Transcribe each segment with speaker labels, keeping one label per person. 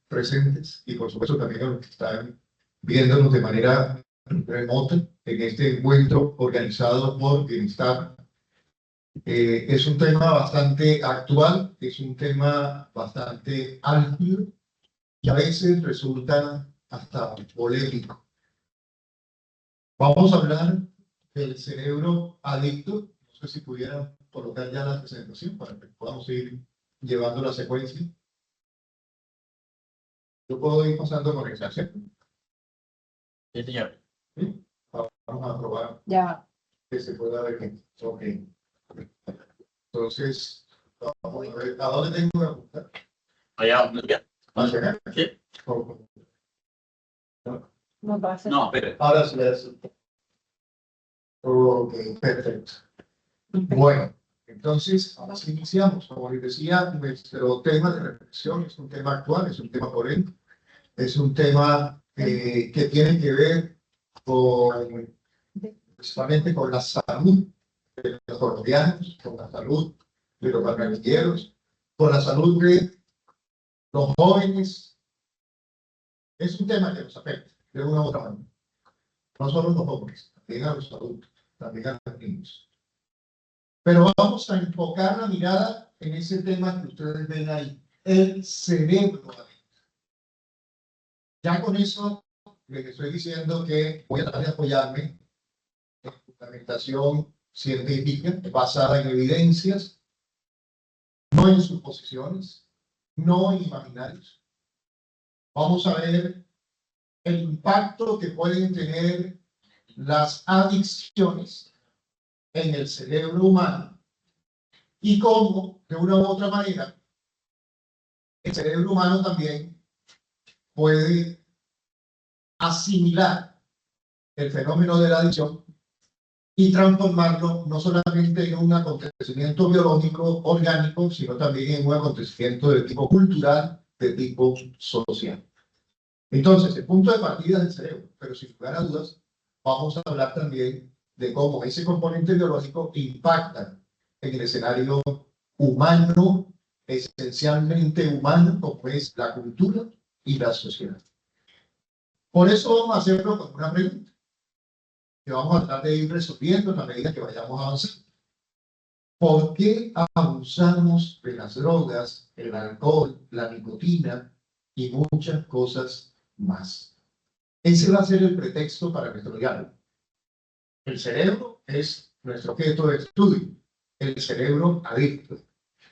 Speaker 1: presentes y por supuesto también a los que están viéndonos de manera remota en este encuentro organizado por Bienestar. Es un tema bastante actual, es un tema bastante álgido y a veces resulta hasta polémico. Vamos a hablar del cerebro adicto. No sé si pudieran colocar ya la presentación para que podamos ir llevando la secuencia. Yo puedo ir pasando con el ¿cierto?
Speaker 2: Sí, señor.
Speaker 1: ¿Sí? Vamos a probar
Speaker 3: Ya.
Speaker 1: que se pueda ver bien. Ok. Entonces, vamos a ver a dónde tengo que apuntar.
Speaker 2: Allá, ¿no?
Speaker 1: ¿Hacia acá?
Speaker 2: Sí.
Speaker 1: Ok.
Speaker 3: No pasa.
Speaker 2: No, espere.
Speaker 1: Ahora sí, ahora sí. Ok, perfecto. Bueno, entonces, ahora sí iniciamos. Como les decía, nuestro tema de reflexión es un tema actual, es un tema polémico, es un tema que tiene que ver con, principalmente con la salud de los colombianos, con la salud de los barranquilleros, con la salud de los jóvenes. Es un tema que nos afecta de una u otra manera. No solo a los jóvenes, también a los adultos, también a los niños. Pero vamos a enfocar la mirada en ese tema que ustedes ven ahí, el cerebro. Ya con eso les estoy diciendo que voy a tratar de apoyarme en fundamentación científica basada en evidencias, no en suposiciones, no en imaginarios. Vamos a ver el impacto que pueden tener las adicciones en el cerebro humano y cómo, de una u otra manera, el cerebro humano también puede asimilar el fenómeno de la adicción y transformarlo no solamente en un acontecimiento biológico, orgánico, sino también en un acontecimiento de tipo cultural, de tipo social. Entonces, el punto de partida es el cerebro, pero sin lugar a dudas, vamos a hablar también de cómo ese componente biológico impacta en el escenario humano, esencialmente humano, como es la cultura y la sociedad. Por eso vamos a hacerlo con una pregunta que vamos a tratar de ir resolviendo a la medida que vayamos avanzando. ¿Por qué abusamos de las drogas, el alcohol, la nicotina y muchas cosas más? Ese va a ser el pretexto para nuestro diálogo. El cerebro es nuestro objeto de estudio, el cerebro adicto.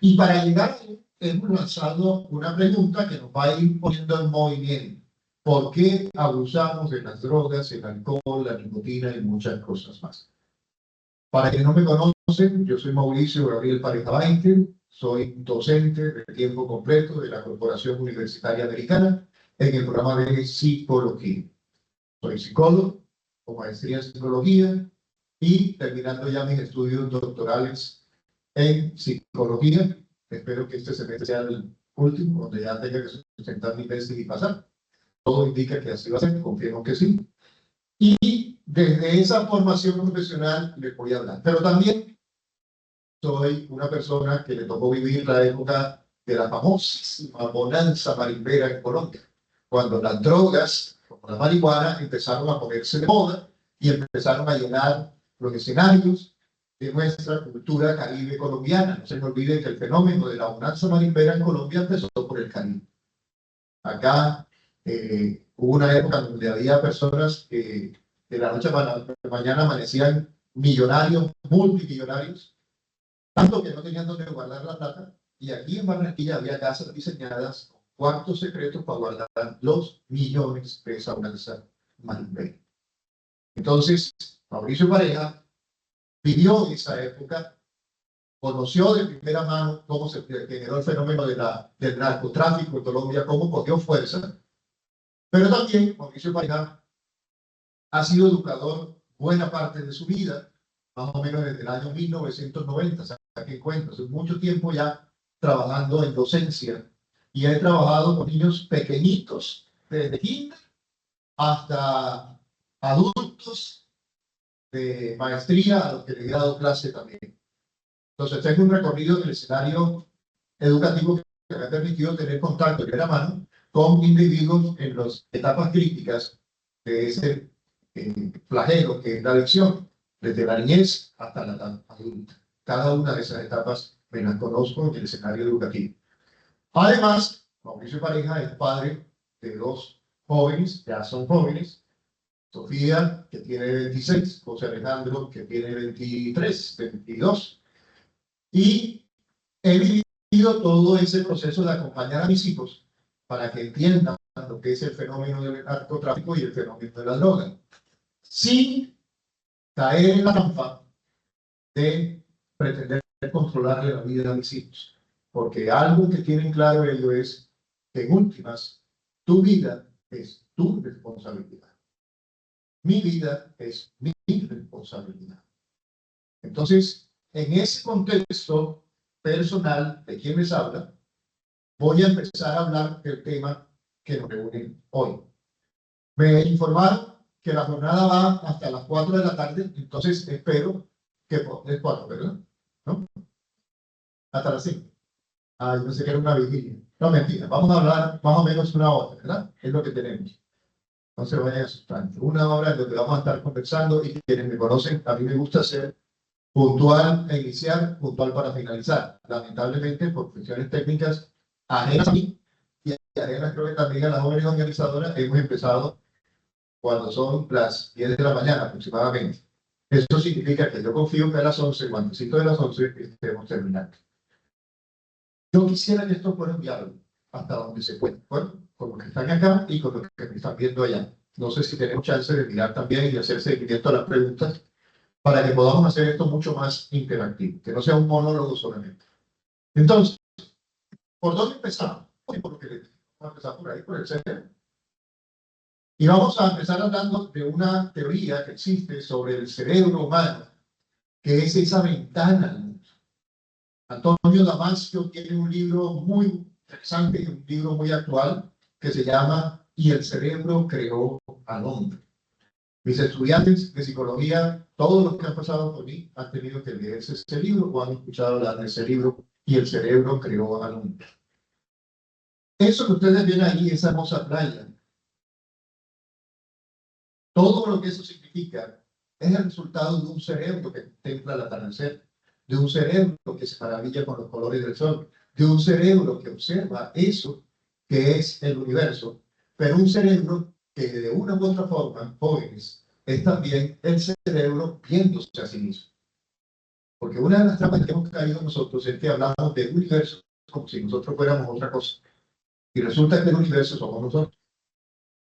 Speaker 1: Y para llegar a él, hemos lanzado una pregunta que nos va a ir poniendo en movimiento. ¿Por qué abusamos de las drogas, el alcohol, la nicotina y muchas cosas más? Para quienes no me conocen, yo soy Mauricio Gabriel Pareja Bainter, soy docente de tiempo completo de la Corporación Universitaria Americana en el programa de psicología. Soy psicólogo, con maestría en psicología y terminando ya mis estudios doctorales en psicología. Espero que este semestre sea el último, donde ya tenga que sustentar mi tesis y pasar. Todo indica que así va a ser, confío que sí. Y desde esa formación profesional les voy a hablar. Pero también soy una persona que le tocó vivir la época de la famosísima bonanza marimbera en Colombia, cuando las drogas, como la marihuana, empezaron a ponerse de moda y empezaron a llenar los escenarios de nuestra cultura caribe colombiana. No se me olvide que el fenómeno de la bonanza marimbera en Colombia empezó por el Caribe. Acá hubo una época donde había personas que de la noche a la mañana amanecían millonarios, multimillonarios, tanto que no tenían donde guardar la plata. Y aquí en Barranquilla había casas diseñadas con cuartos secretos para guardar los millones de esa bonanza marimbera. Entonces, Mauricio Pareja vivió esa época, conoció de primera mano cómo se generó el fenómeno del narcotráfico en Colombia, cómo cogió fuerza. Pero también Mauricio Pareja ha sido educador buena parte de su vida, más o menos desde el año 1990, saqué cuenta, hace mucho tiempo ya trabajando en docencia, y he trabajado con niños pequeñitos, desde kinder hasta adultos de maestría, a los que le he dado clase también. Entonces tengo un recorrido en el escenario educativo que me ha permitido tener contacto de primera mano con individuos en las etapas críticas de ese flagelo que es la adicción, desde la niñez hasta la edad adulta. Cada una de esas etapas me las conozco en el escenario educativo. Además, Mauricio Pareja es padre de dos jóvenes, ya son jóvenes, Sofía, que tiene 26, José Alejandro, que tiene 23, 22, y he vivido todo ese proceso de acompañar a mis hijos para que entiendan lo que es el fenómeno del narcotráfico y el fenómeno de la droga, sin caer en la trampa de pretender controlarle la vida a mis hijos. Porque algo que tienen claro ellos es que en últimas, tu vida es tu responsabilidad. Mi vida es mi responsabilidad. Entonces, en ese contexto personal de quien les habla, voy a empezar a hablar del tema que nos reúne hoy. Me informaron que la jornada va hasta las 4 de la tarde, entonces espero que es 4, ¿verdad? ¿No? Hasta las 5. Ah, yo pensé que era una vigilia. No, mentira, vamos a hablar más o menos una hora, ¿verdad? Es lo que tenemos. No se vayan a asustar. Una hora en donde vamos a estar conversando y quienes me conocen, a mí me gusta ser puntual e iniciar, puntual para finalizar. Lamentablemente, por cuestiones técnicas ajenas a mí y ajenas creo que también a las jóvenes organizadoras, hemos empezado cuando son las 10 de la mañana aproximadamente. Eso significa que yo confío que a las 11, cuantecito de las 11, estemos terminando. Yo quisiera que esto fuera un diálogo hasta donde se pueda, bueno, con los que están acá y con los que me están viendo allá. No sé si tenemos chance de mirar también y de hacer seguimiento a las preguntas para que podamos hacer esto mucho más interactivo, que no sea un monólogo solamente. Entonces, ¿por dónde empezamos? Por lo que les digo. Vamos a empezar por ahí, por el cerebro. Y vamos a empezar hablando de una teoría que existe sobre el cerebro humano, que es esa ventana al mundo. Antonio Damasio tiene un libro muy interesante, un libro muy actual, que se llama "Y el cerebro creó al hombre". Mis estudiantes de psicología, todos los que han pasado por mí, han tenido que leerse ese libro o han escuchado hablar de ese libro, "Y el cerebro creó al hombre". Eso que ustedes ven ahí, esa hermosa playa, todo lo que eso significa es el resultado de un cerebro que contempla el atardecer, de un cerebro que se maravilla con los colores del sol, de un cerebro que observa eso que es el universo, pero un cerebro que de una u otra forma, jóvenes, es también el cerebro viéndose a sí mismo. Porque una de las trampas que hemos caído nosotros es que hablamos del universo como si nosotros fuéramos otra cosa. Y resulta que el universo somos nosotros.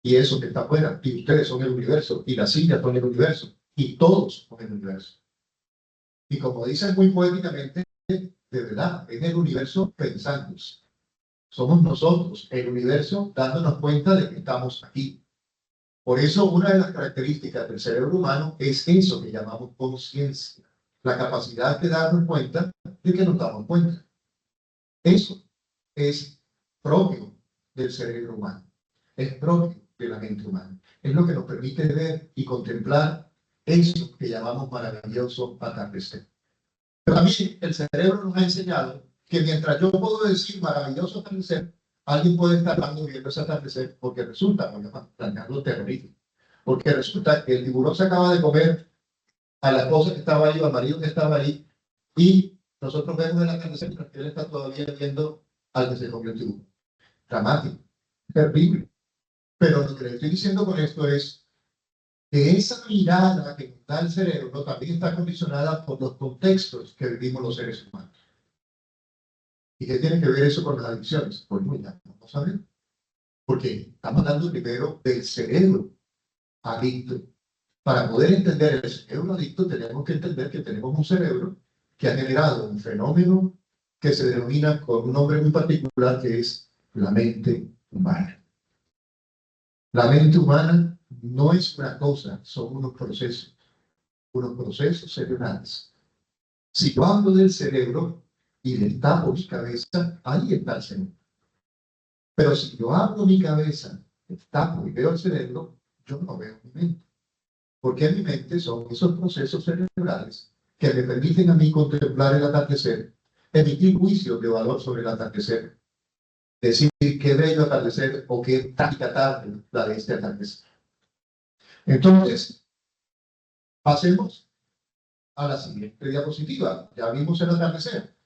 Speaker 1: Y eso que está afuera, y ustedes son el universo, y las sillas son el universo, y todos son el universo. Y como dicen muy poéticamente, de verdad, es el universo pensando. Somos nosotros, el universo, dándonos cuenta de que estamos aquí. Por eso, una de las características del cerebro humano es eso que llamamos conciencia, la capacidad de darnos cuenta de que nos damos cuenta. Eso es propio del cerebro humano, es propio de la mente humana. Es lo que nos permite ver y contemplar eso que llamamos maravilloso atardecer. Pero también el cerebro nos ha enseñado que mientras yo puedo decir maravilloso atardecer, alguien puede estar viendo ese atardecer porque resulta, voy a plantearlo terrorífico, porque resulta que el tiburón se acaba de comer a la esposa que estaba ahí o al marido que estaba ahí y nosotros vemos el atardecer mientras que él está todavía viendo al que se comió el tiburón. Dramático, terrible. Pero lo que le estoy diciendo con esto es que esa mirada que nos da el cerebro también está condicionada por los contextos que vivimos los seres humanos. ¿Y qué tiene que ver eso con las adicciones? Pues muy bien, vamos a ver. Porque estamos hablando primero del cerebro adicto. Para poder entender el cerebro adicto, tenemos que entender que tenemos un cerebro que ha generado un fenómeno que se denomina con un nombre muy particular, que es la mente humana. La mente humana no es una cosa, son unos procesos cerebrales. Si yo hablo del cerebro y le tapo mi cabeza, ahí está el cerebro. Pero si yo abro mi cabeza, le tapo y veo el cerebro, yo no veo mi mente. Porque en mi mente son esos procesos cerebrales que me permiten a mí contemplar el atardecer, emitir juicios de valor sobre el atardecer, decir qué bello atardecer o qué trágica tarde la de este atardecer. Entonces, pasemos a la siguiente diapositiva. Ya vimos el atardecer.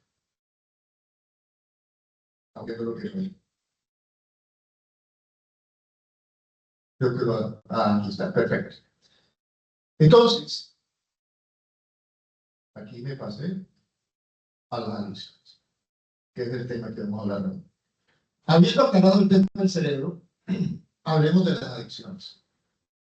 Speaker 1: Aunque no lo quiero ver. Creo que aquí está, perfecto. Entonces, aquí me pasé a las adicciones, que es el tema que vamos a hablar hoy. Habiendo aclarado el tema del cerebro, hablemos de las adicciones.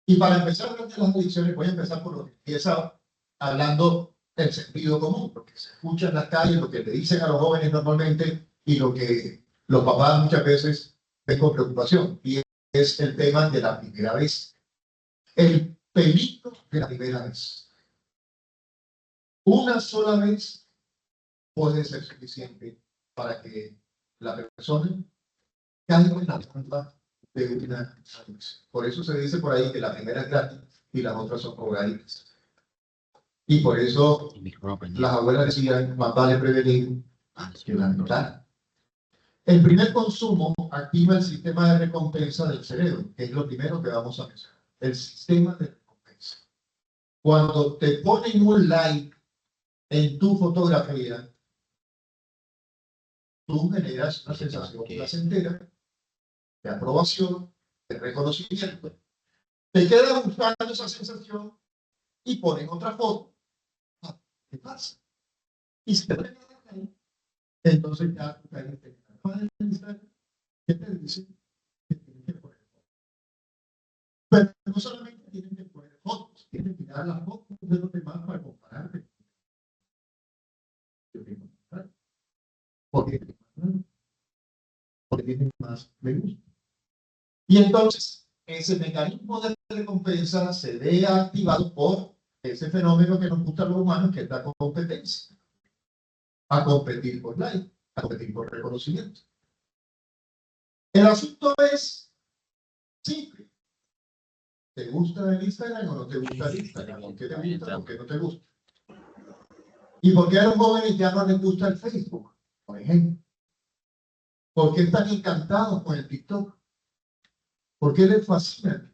Speaker 1: Y para empezar a hablar de las adicciones, voy a empezar por lo que empieza hablando del sentido común, lo que se escucha en las calles, lo que le dicen a los jóvenes normalmente y lo que los papás muchas veces ven con preocupación. Y es el tema de la primera vez. El peligro de la primera vez. Una sola vez puede ser suficiente para que la persona caiga en la trampa de una adicción. Por eso se dice por ahí que la primera es gratis y las otras son cobraditas. Y por eso las abuelas decían, más vale prevenir que lamentar. El primer consumo activa el sistema de recompensa del cerebro, que es lo primero que vamos a mencionar. El sistema de recompensa. Cuando te ponen un like en tu fotografía, tú generas una sensación placentera de aprobación, de reconocimiento. Te quedas buscando esa sensación y ponen otra foto. ¿Qué pasa? Y si te ponen ahí, entonces ya tú caes en ¿qué te dice? Que tienes que poner fotos. Pero no solamente tienen que poner fotos, tienen que mirar las fotos de los demás para compararte. Porque tienen más me gusta. Y entonces, ese mecanismo de recompensa se ve activado por ese fenómeno que nos gusta a los humanos, que es la competencia. A competir por like, a competir por reconocimiento. El asunto es simple. ¿Te gusta el Instagram o no te gusta el Instagram? ¿Por qué te gusta? ¿Por qué no te gusta? ¿Y por qué a los jóvenes ya no les gusta el Facebook, por ejemplo? ¿Por qué están encantados con el TikTok? ¿Por qué les fascina?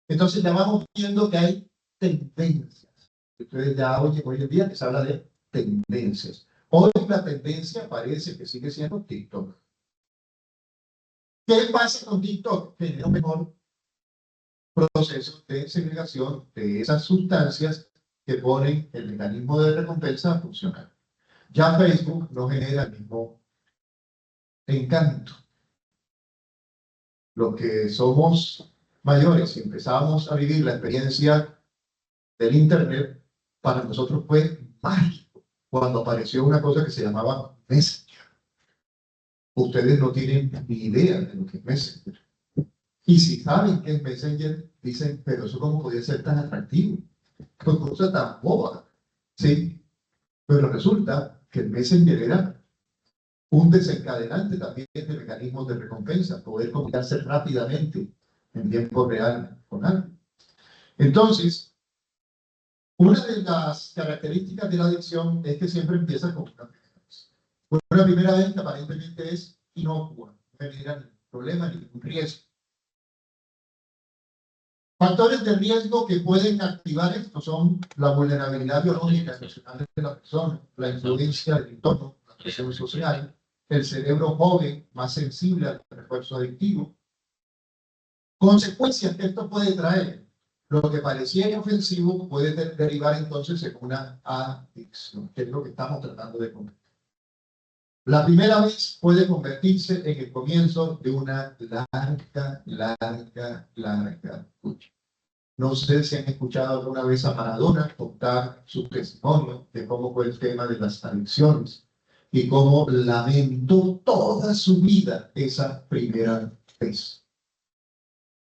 Speaker 1: Entonces ya vamos viendo que hay tendencias. Ustedes ya hoy en día que se habla de tendencias. Hoy la tendencia parece que sigue siendo TikTok. ¿Qué pasa con TikTok? Genera un mejor proceso de segregación de esas sustancias que ponen el mecanismo de recompensa a funcionar. Ya Facebook no genera el mismo encanto. Los que somos mayores y empezamos a vivir la experiencia del Internet, para nosotros fue mágico cuando apareció una cosa que se llamaba Messenger. Ustedes no tienen ni idea de lo que es Messenger. Y si saben que es Messenger, dicen, pero eso cómo podía ser tan atractivo. Qué cosa tan boba. Sí, pero resulta que el Messenger era un desencadenante también de mecanismos de recompensa, poder comunicarse rápidamente en tiempo real con alguien. Entonces, una de las características de la adicción es que siempre empieza con una primera vez. Una primera vez que aparentemente es inocua, no genera ningún problema, ningún riesgo. Factores de riesgo que pueden activar esto son la vulnerabilidad biológica emocional de la persona, la influencia del entorno, la presión social, el cerebro joven más sensible al refuerzo adictivo. Consecuencias que esto puede traer. Lo que parecía inofensivo puede derivar entonces en una adicción, que es lo que estamos tratando de comentar. La primera vez puede convertirse en el comienzo de una larga lucha. No sé si han escuchado alguna vez a Maradona contar su testimonio de cómo fue el tema de las adicciones y cómo lamentó toda su vida esa primera vez.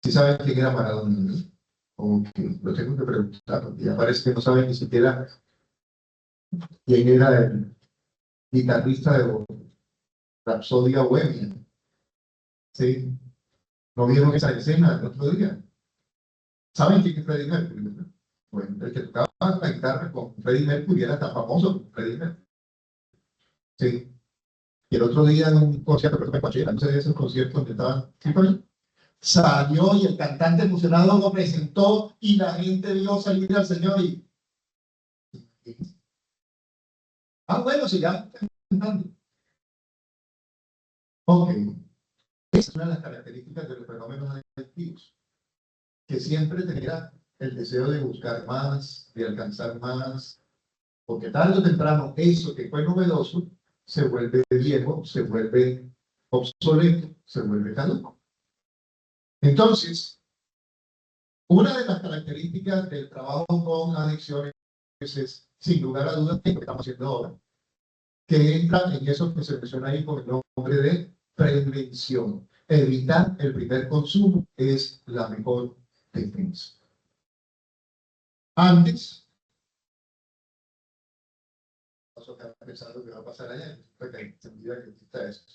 Speaker 1: ¿Sí saben quién era Maradona, no? Ok, lo tengo que preguntar, porque ya parece que no saben ni siquiera quién era el guitarrista de Rapsodia Bohemia. ¿Sí? ¿No vieron esa escena el otro día? ¿Saben quién es Freddie Mercury, verdad? Bueno, el que tocaba la guitarra con Freddie Mercury era tan famoso como Freddie Mercury. Sí. Y el otro día en un concierto, pero me Coachella, no sé de esos conciertos donde estaban, ¿sí fue ahí? Salió y el cantante emocionado lo presentó y la gente vio salir al Señor y... Ah, bueno, sigamos cantando. Ok, esa es una de las características de los fenómenos adictivos, que siempre tendrá el deseo de buscar más, de alcanzar más, porque tarde o temprano eso que fue novedoso se vuelve viejo, se vuelve obsoleto, se vuelve caduco. Entonces, una de las características del trabajo con adicciones es, sin lugar a dudas, lo que estamos haciendo ahora, que entra en eso que se menciona ahí con el nombre de prevención. Evitar el primer consumo es la mejor defensa. Antes, paso acá pensando que va a pasar allá, porque entendida que exista esto.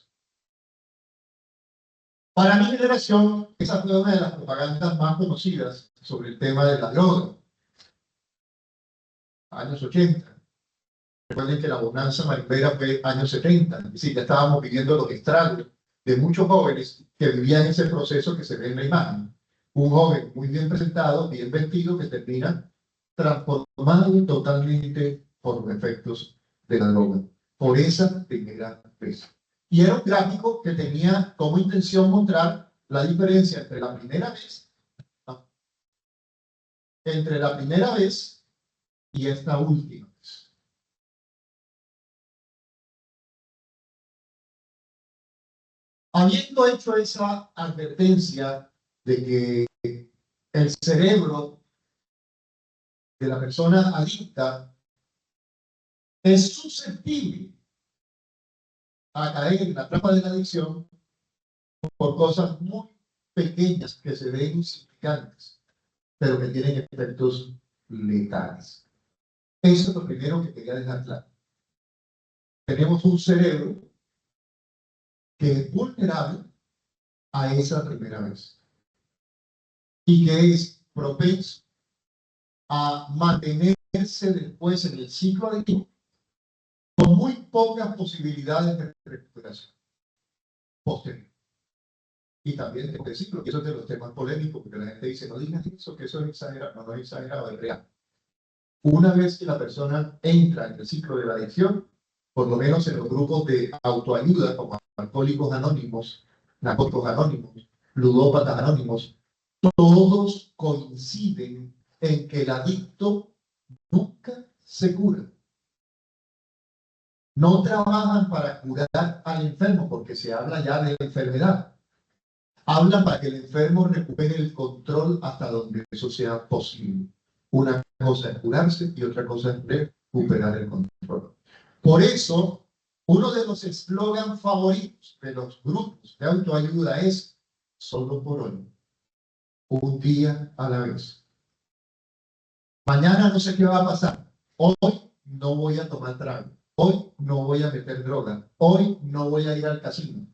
Speaker 1: Para mi generación, esa fue una de las propagandas más conocidas sobre el tema de la droga. Años 80. Recuerden que la bonanza marimbera fue años 70. Es decir, ya estábamos viviendo los estragos de muchos jóvenes que vivían ese proceso que se ve en la imagen. Un joven muy bien presentado, bien vestido, que termina transformado totalmente por los efectos de la droga. Por esa primera vez. Y era un gráfico que tenía como intención mostrar la diferencia entre la primera vez, y esta última vez. Habiendo hecho esa advertencia de que el cerebro de la persona adicta es susceptible a caer en la trampa de la adicción por cosas muy pequeñas que se ven insignificantes, pero que tienen efectos letales. Eso es lo primero que quería dejar claro. Tenemos un cerebro que es vulnerable a esa primera vez y que es propenso a mantenerse después en el ciclo adictivo con muy pocas posibilidades de recuperación posterior. Y también tengo que decirlo, que eso es de los temas polémicos, porque la gente dice, no digas eso, que eso es exagerado. No, no es exagerado, es real. Una vez que la persona entra en el ciclo de la adicción, por lo menos en los grupos de autoayuda, como Alcohólicos Anónimos, Narcóticos Anónimos, Ludópatas Anónimos, todos coinciden en que el adicto nunca se cura. No trabajan para curar al enfermo, porque se habla ya de la enfermedad. Hablan para que el enfermo recupere el control hasta donde eso sea posible. Una cosa es curarse y otra cosa es recuperar el control. Por eso, uno de los eslogans favoritos de los grupos de autoayuda es solo por hoy, un día a la vez. Mañana no sé qué va a pasar. Hoy no voy a tomar trago. Hoy no voy a meter droga. Hoy no voy a ir al casino.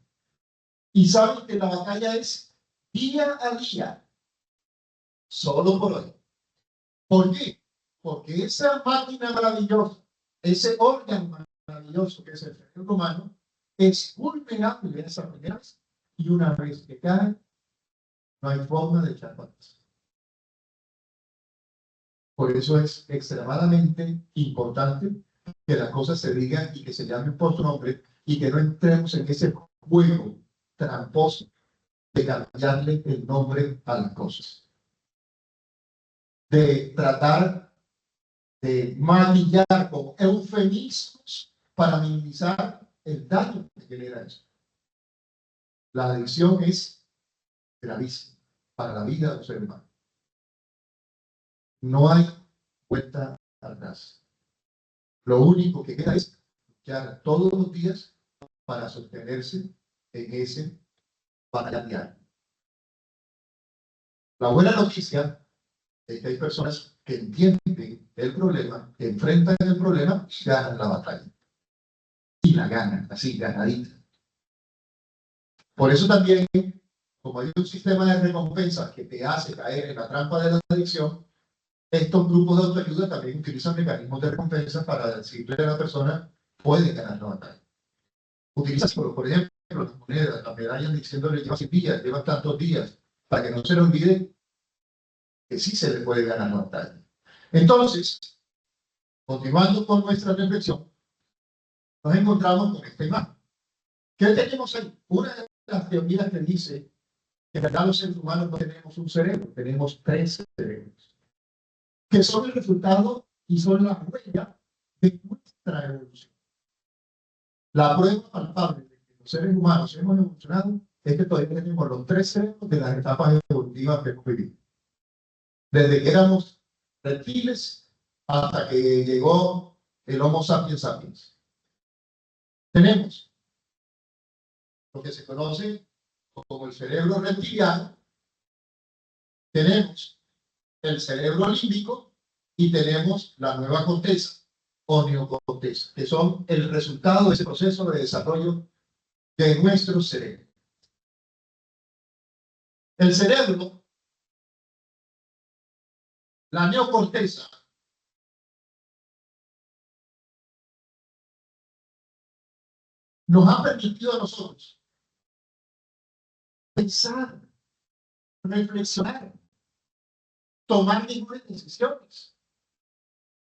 Speaker 1: Y saben que la batalla es día a día, solo por hoy. ¿Por qué? Porque esa máquina maravillosa, ese órgano maravilloso que es el cerebro humano, es vulnerable en esa primera vez. Y una vez que cae, no hay forma de echar para atrás. Por eso es extremadamente importante que las cosas se digan y que se llamen por su nombre y que no entremos en ese juego tramposo de cambiarle el nombre a las cosas. De tratar de maquillar con eufemismos para minimizar el daño que genera eso. La adicción es gravísima para la vida de un ser humano. No hay vuelta atrás. Lo único que queda es luchar todos los días para sostenerse en ese batalla diario. La buena noticia es que hay personas que entienden el problema, que enfrentan el problema y ganan la batalla. Y la ganan, así, ganadita. Por eso también, como hay un sistema de recompensa que te hace caer en la trampa de la adicción, estos grupos de autoayuda también utilizan mecanismos de recompensa para decirle a la persona, puede ganar la batalla. utiliza símbolos, por ejemplo, las monedas, las medallas diciéndole lleva 100 días, lleva tantos días, para que no se le olvide que sí se le puede ganar la batalla. Entonces, continuando con nuestra reflexión, nos encontramos con esta imagen. ¿Qué tenemos ahí? Una de las teorías que dice que en verdad los seres humanos no tenemos un cerebro, tenemos 3 cerebros, que son el resultado y son la huella de nuestra evolución. La prueba palpable de que los seres humanos hemos evolucionado es que todavía tenemos los 3 cerebros de las etapas evolutivas que hemos vivido. Desde que éramos reptiles hasta que llegó el Homo sapiens sapiens. Tenemos lo que se conoce como el cerebro reptiliano, tenemos el cerebro límbico y tenemos la nueva corteza o neocorteza, que son el resultado de ese proceso de desarrollo de nuestro cerebro. El cerebro, la neocorteza, nos ha permitido a nosotros pensar, reflexionar, tomar mejores decisiones.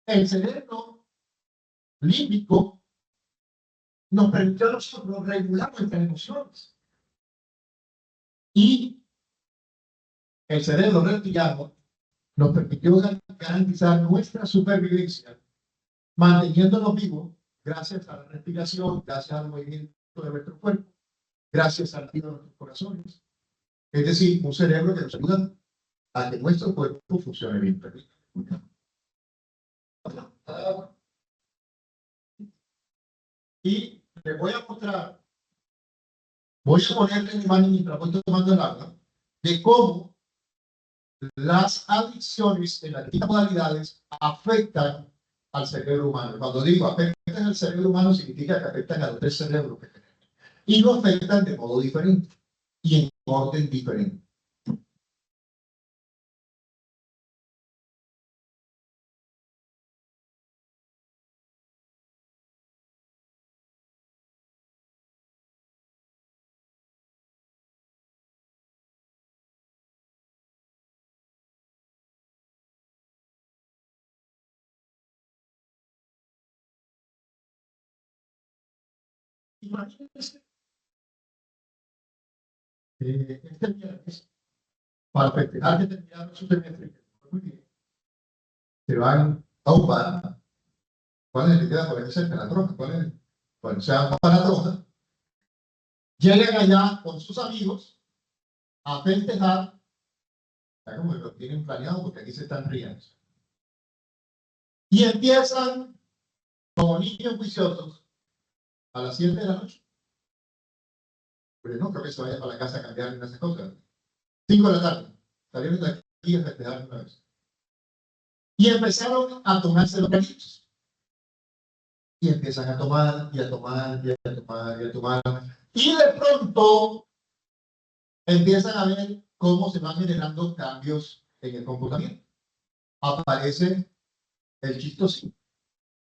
Speaker 1: El cerebro límbico nos permitió a nosotros regular nuestras emociones. Y el cerebro reptiliano nos permitió garantizar nuestra supervivencia, manteniéndonos vivos gracias a la respiración, gracias al movimiento de nuestro cuerpo, gracias al latido de nuestros corazones. Es decir, un cerebro que nos ayuda a que nuestro cuerpo funcione bien. Y les voy a mostrar, voy a ponerle en imagen mientras voy tomando el agua, de cómo las adicciones en las distintas modalidades afectan al cerebro humano. Cuando digo afectan al cerebro humano, significa que afectan a los 3 cerebros que tenemos. Y lo afectan de modo diferente y en orden diferente. Imagínense este viernes, para festejar que terminaron su semestre, muy bien, se van a un bar. ¿Cuál es el que queda por ahí cerca? La Troja. ¿Cuál es? Bueno, se van para la Troja. Llegan allá con sus amigos a festejar, ya como lo tienen planeado porque aquí se están riendo. Y empiezan como niños juiciosos a las 7 de la noche. Pero no creo que se vaya para la casa a cambiar esas cosas. 5 de la tarde. Salieron de aquí a festejar una vez. Y empezaron a tomarse los cariños. Y empiezan a tomar, y a tomar, y a tomar, y a tomar. Y de pronto empiezan a ver cómo se van generando cambios en el comportamiento. Aparece el chistosín.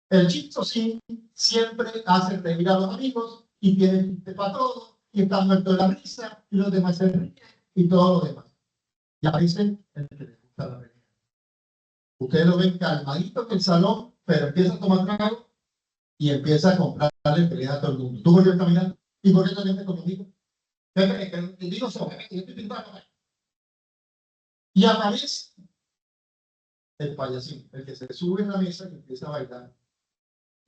Speaker 1: El chistosín siempre hace reír a los amigos y tiene chiste para todo, y está muerto de la risa, y los demás se ríen, y todo lo demás. Y aparece el que le gusta la pelea. Ustedes lo ven calmadito en el salón, pero empieza a tomar trago y empieza a comprarle pelea a todo el mundo. ¿Tú por qué estás mirando? ¿Y por qué te metes conmigo? Y aparece el payasín, el que se sube en la mesa y empieza a bailar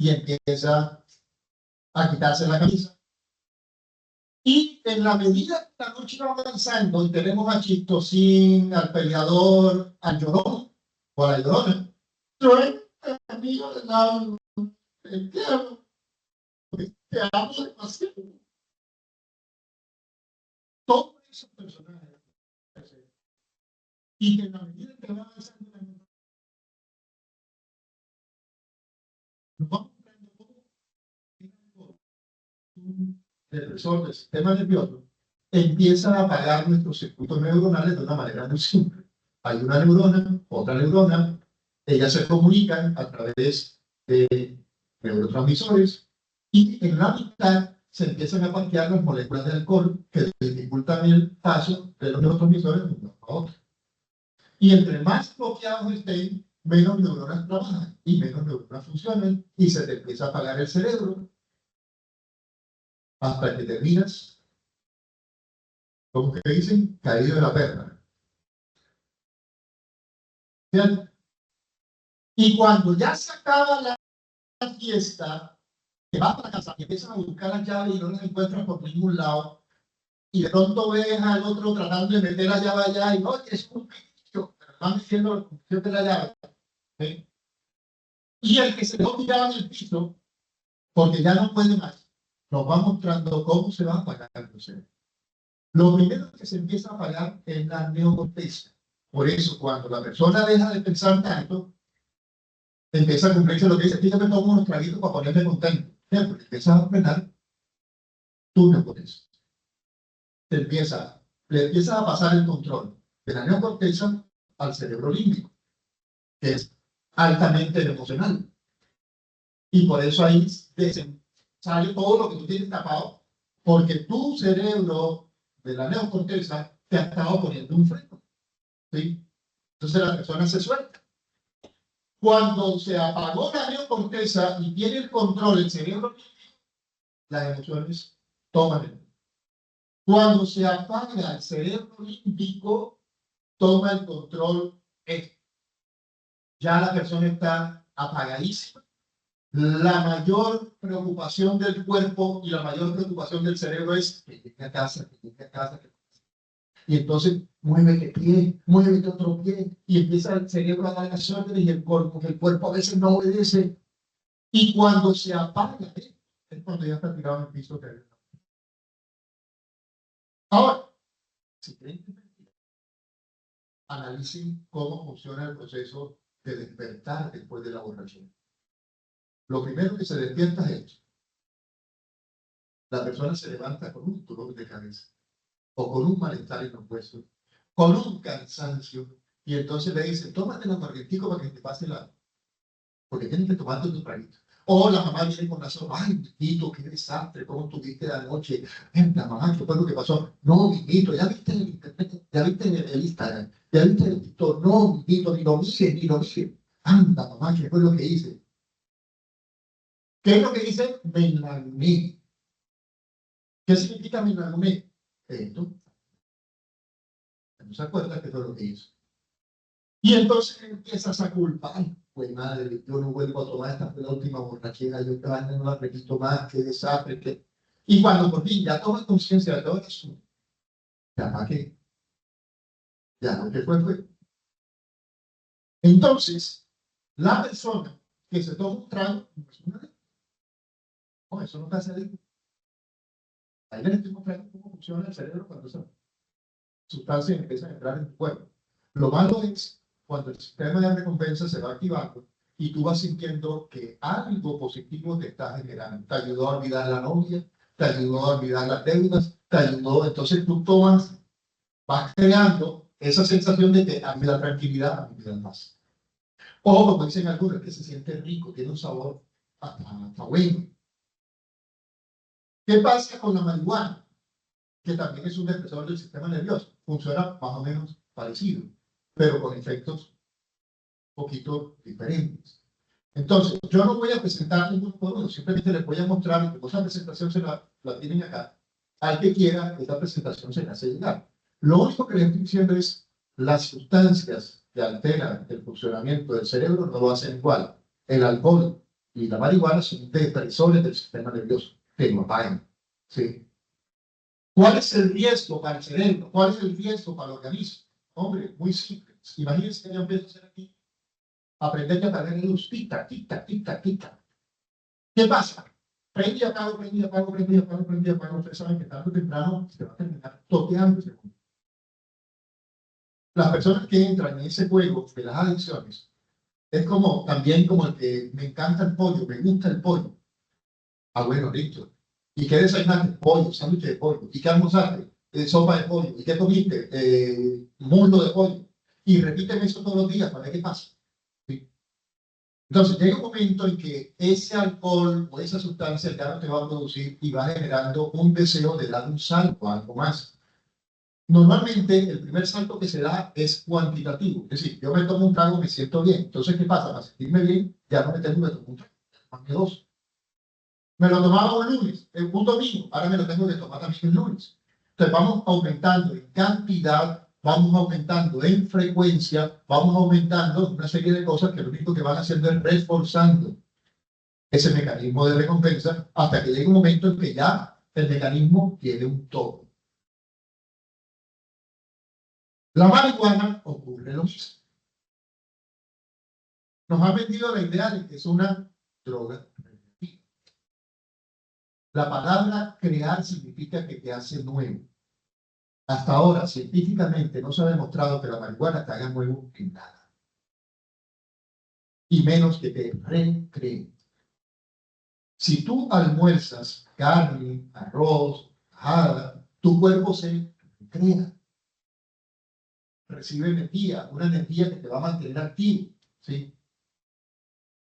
Speaker 1: y empieza a quitarse la camisa. Y en la medida que la noche va avanzando y tenemos a Chistosín, al peleador, al llorón o a la llorona, yo es amigo de la te amo demasiado. Todos esos personajes y que en la medida que va avanzando la noche nos vamos dando como un depresor del sistema nervioso, empieza a apagar nuestros circuitos neuronales de una manera muy simple. Hay una neurona, otra neurona, ellas se comunican a través de neurotransmisores y en la mitad se empiezan a parquear las moléculas de alcohol que dificultan el paso de los neurotransmisores de uno a otro. Y entre más bloqueados estén, menos neuronas trabajan y menos neuronas funcionan y se te empieza a apagar el cerebro hasta que terminas, como que dicen, caído de la perna. ¿Bien? Y cuando ya se acaba la fiesta, te vas para casa y empiezas a buscar las llaves y no las encuentras por ningún lado, y de pronto ves al otro tratando de meter la llave allá y no, es un bicho, pero van diciendo la función de la llave. ¿Sí? Y el que se quedó tirado en el piso, porque ya no puede más, nos va mostrando cómo se va a apagar el proceso. Lo primero que se empieza a apagar es la neocorteza. Por eso, cuando la persona deja de pensar tanto, empieza a cumplirse lo que dice, fíjate, tomo unos traguitos para ponerme contento. Porque empiezas a frenar tu neocorteza. Le empiezas a pasar el control de la neocorteza al cerebro límbico, que es altamente emocional. Y por eso ahí sale todo lo que tú tienes tapado, porque tu cerebro de la neocorteza te ha estado poniendo un freno. ¿Sí? Entonces la persona se suelta. Cuando se apagó la neocorteza y tiene el control el cerebro, las emociones toman el control. Cuando se apaga el cerebro límbico, toma el control esto. Ya la persona está apagadísima. La mayor preocupación del cuerpo y la mayor preocupación del cerebro es que llegue a casa, que llegue a casa. Y entonces, muévete pie, muévete otro pie, y empieza el cerebro a dar las órdenes y el cuerpo a veces no obedece. Y cuando se apaga, es cuando ya está tirado en el piso. Ahora, si creen que es mentira, analicen cómo funciona el proceso de despertar después de la borrachera. Lo primero que se despierta es esto. La persona se levanta con un dolor de cabeza, o con un malestar en los huesos, con un cansancio, y entonces le dicen, tómate la aguardientico para que te pase la... porque tienes que tomarte tu traguito. O la mamá viene con la sopa, ay, mijito, qué desastre, cómo estuviste la noche. La mamá, ¿qué fue lo que pasó? No, mijito, ya viste en el internet, ya viste en el Instagram, ya viste en el TikTok. No, mijito, ni lo mires, ni lo mires. Anda, mamá, ¿qué fue lo que hice? ¿Qué es lo que dice? Me enlaguné. ¿Qué significa me enlaguné? Esto. No se acuerda que fue lo que hizo. Y entonces empiezas a culpar. Pues madre, yo no vuelvo a tomar, esta fue la última borrachera, yo esta vaina no la repito más, qué desastre, qué... Y cuando por fin ya tomas conciencia de todo eso, ya para qué, ya lo que fue. Entonces, la persona que se toma un trago, no, eso no te hace adicto. Ahí les estoy mostrando cómo funciona el cerebro cuando esa sustancia empieza a entrar en tu cuerpo. Lo malo es cuando el sistema de recompensa se va activando y tú vas sintiendo que algo positivo te está generando. Te ayudó a olvidar la novia, te ayudó a olvidar las deudas, te ayudó. Entonces tú vas creando esa sensación de que a mí me da tranquilidad, a mí me da paz. O como dicen algunos, que se siente rico, tiene un sabor hasta bueno. ¿Qué pasa con la marihuana? Que también es un depresor del sistema nervioso. Funciona más o menos parecido, pero con efectos un poquito diferentes. Entonces, yo no voy a presentar ningún producto, simplemente les voy a mostrar, y como esa presentación se la tienen acá, al que quiera, esta presentación se le hace llegar. Lo único que les estoy diciendo es, las sustancias que alteran el funcionamiento del cerebro no lo hacen igual. El alcohol y la marihuana son depresores del sistema nervioso, que lo apagan. ¿Sí? ¿Cuál es el riesgo para el cerebro? ¿Cuál es el riesgo para el organismo? Hombre, muy simple. Imagínense que yo empiezo a hacer aquí, aprender a apagar la luz, tic-tac, tic-tac, tic-tac, tic-tac. ¿Qué pasa? Prende y apago, prende y apago, prende y apago, prende y apago. Ustedes saben que tarde o temprano se va a terminar toteando. Las personas que entran en ese juego de las adicciones es como, también como el que me encanta el pollo, me gusta el pollo. Ah, bueno, listo. ¿Y qué desayunaste? Pollo, sándwich de pollo. ¿Y qué almorzaste? Sopa de pollo. ¿Y qué comiste? Muslo de pollo. Y repiten eso todos los días para ver qué pasa. ¿Sí? Entonces llega un momento en que ese alcohol o esa sustancia ya no te va a producir y va generando un deseo de dar un salto a algo más. Normalmente el primer salto que se da es cuantitativo, es decir, yo me tomo un trago, me siento bien. Entonces, ¿qué pasa? Para sentirme bien, ya no me tengo que tomar un trago, más que dos. Me lo tomaba un lunes, un domingo, ahora me lo tengo que tomar también el lunes. Entonces vamos aumentando en cantidad, vamos aumentando en frecuencia, vamos aumentando una serie de cosas que lo único que van haciendo es reforzando ese mecanismo de recompensa hasta que llega un momento en que ya el mecanismo tiene un tope. La marihuana ocurre lo mismo. Nos ha vendido la idea de que es una droga recreativa. La palabra crear significa que te hace nuevo. Hasta ahora, científicamente, no se ha demostrado que la marihuana te haga nuevo en nada. Y menos que te recree. Si tú almuerzas carne, arroz, tajada, tu cuerpo se recrea. Recibe energía, una energía que te va a mantener activo. ¿Sí?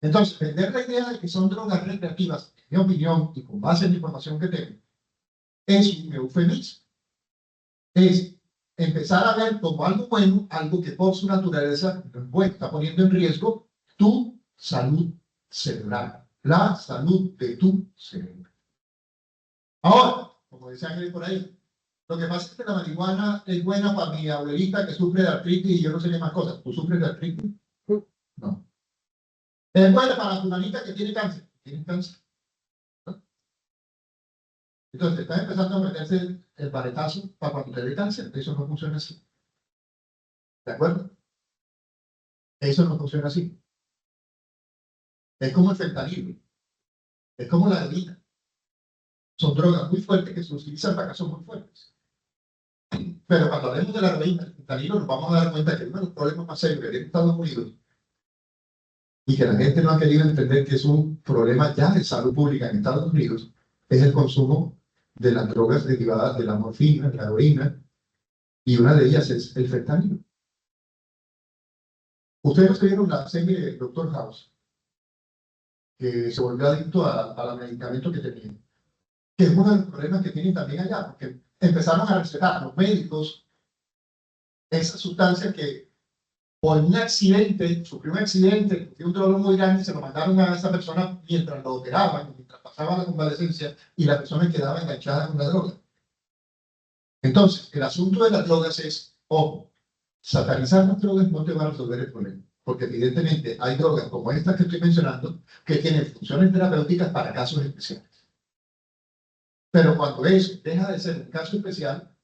Speaker 1: Entonces, vender la idea de que son drogas recreativas, en mi opinión, y con base en la información que tengo, es un eufemismo. Es empezar a ver como algo bueno, algo que por su naturaleza no es bueno, está poniendo en riesgo tu salud cerebral, la salud de tu cerebro. Ahora, como decía Ángel por ahí, lo que pasa es que la marihuana es buena para mi abuelita que sufre de artritis y yo no sé qué más cosas. ¿Tú sufres de artritis? No. Es buena para la fulanita que tiene cáncer. ¿Tiene cáncer? ¿No? Entonces, está empezando a meterse el varetazo para cuando te dé cáncer. Eso no funciona así. ¿De acuerdo? Eso no funciona así. Es como el fentanilo. Es como la heroína. Son drogas muy fuertes que se utilizan para casos muy fuertes. Pero cuando hablemos de la heroína, el fentanilo, nos vamos a dar cuenta que uno de los problemas más serios que tiene Estados Unidos y que la gente no ha querido entender que es un problema ya de salud pública en Estados Unidos es el consumo de las drogas derivadas de la morfina, la heroína, y una de ellas es el fentanilo. Ustedes vieron la serie de Doctor House, que se volvió adicto a los medicamentos que tenía, que es uno de los problemas que tienen también allá, porque empezaron a recetar los médicos esa sustancia que por un accidente, sufrió un accidente, sufrió un dolor muy grande y se lo mandaron a esa persona mientras lo operaban, mientras pasaba la convalecencia y la persona quedaba enganchada con la droga. Entonces, el asunto de las drogas es, ojo, satanizar las drogas no te va a resolver el problema, porque evidentemente hay drogas como estas que estoy mencionando que tienen funciones terapéuticas para casos especiales. Pero cuando eso deja de ser un caso especial,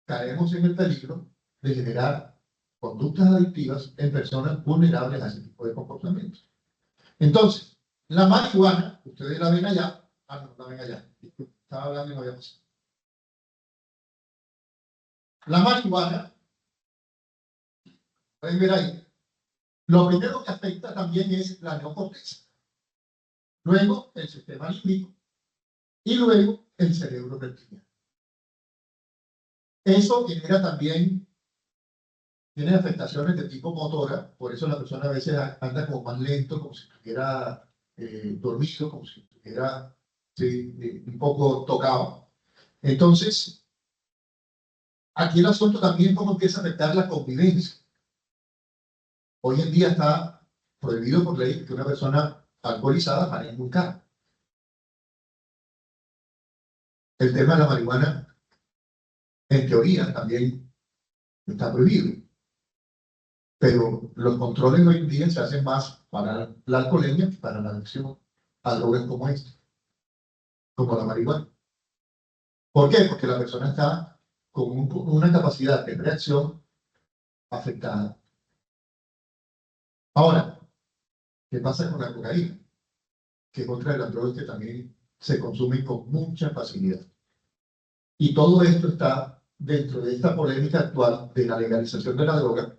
Speaker 1: caemos en el peligro de generar conductas adictivas en personas vulnerables a ese tipo de comportamientos. Entonces, la marihuana, ustedes la ven allá, no la ven allá, estaba hablando y no había pasado. La marihuana, pueden ver ahí, lo primero que afecta también es la neocorteza, luego el sistema límbico y luego el cerebro reptiliano. Eso genera también, tiene afectaciones de tipo motora, por eso la persona a veces anda como más lento, como si estuviera dormido, como si estuviera un poco tocado. Entonces, aquí el asunto también es cómo empieza a afectar la convivencia. Hoy en día está prohibido por ley que una persona alcoholizada maneje un carro. El tema de la marihuana, en teoría, también está prohibido. Pero los controles hoy en día se hacen más para la alcoholemia que para la adicción a drogas como esta, como la marihuana. ¿Por qué? Porque la persona está con una capacidad de reacción afectada. Ahora, ¿qué pasa con la cocaína? Que es otra de las drogas que también se consumen con mucha facilidad. Y todo esto está dentro de esta polémica actual de la legalización de la droga,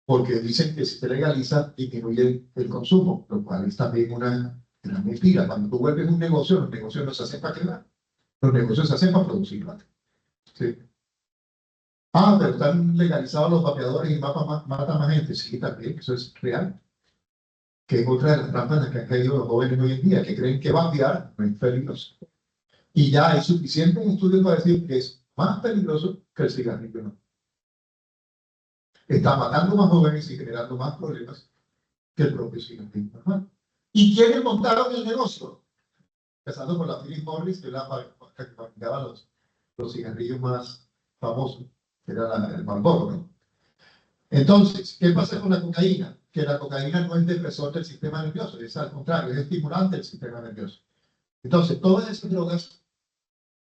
Speaker 1: porque dicen que si se legaliza disminuye el consumo, lo cual es también una gran mentira. Cuando tú vuelves un negocio, los negocios no se hacen para quebrar, los negocios se hacen para producir plata. ¿Sí? Pero están legalizados los vapeadores y matan más gente. Sí, también, eso es real. que es otra de las trampas en las que han caído los jóvenes hoy en día, que creen que vapear no es peligroso. Y ya hay suficientes estudios para decir que es más peligroso que el cigarrillo, ¿no? Está matando más jóvenes y generando más problemas que el propio cigarrillo normal. ¿Y quiénes montaron el negocio? Empezando por la Philip Morris, que es la marca que fabricaba los cigarrillos más famosos, que era el Marlboro, ¿no? Entonces, ¿qué pasa con la cocaína? Que la cocaína no es depresor del sistema nervioso, es al contrario, es estimulante del sistema nervioso. Entonces, todas esas drogas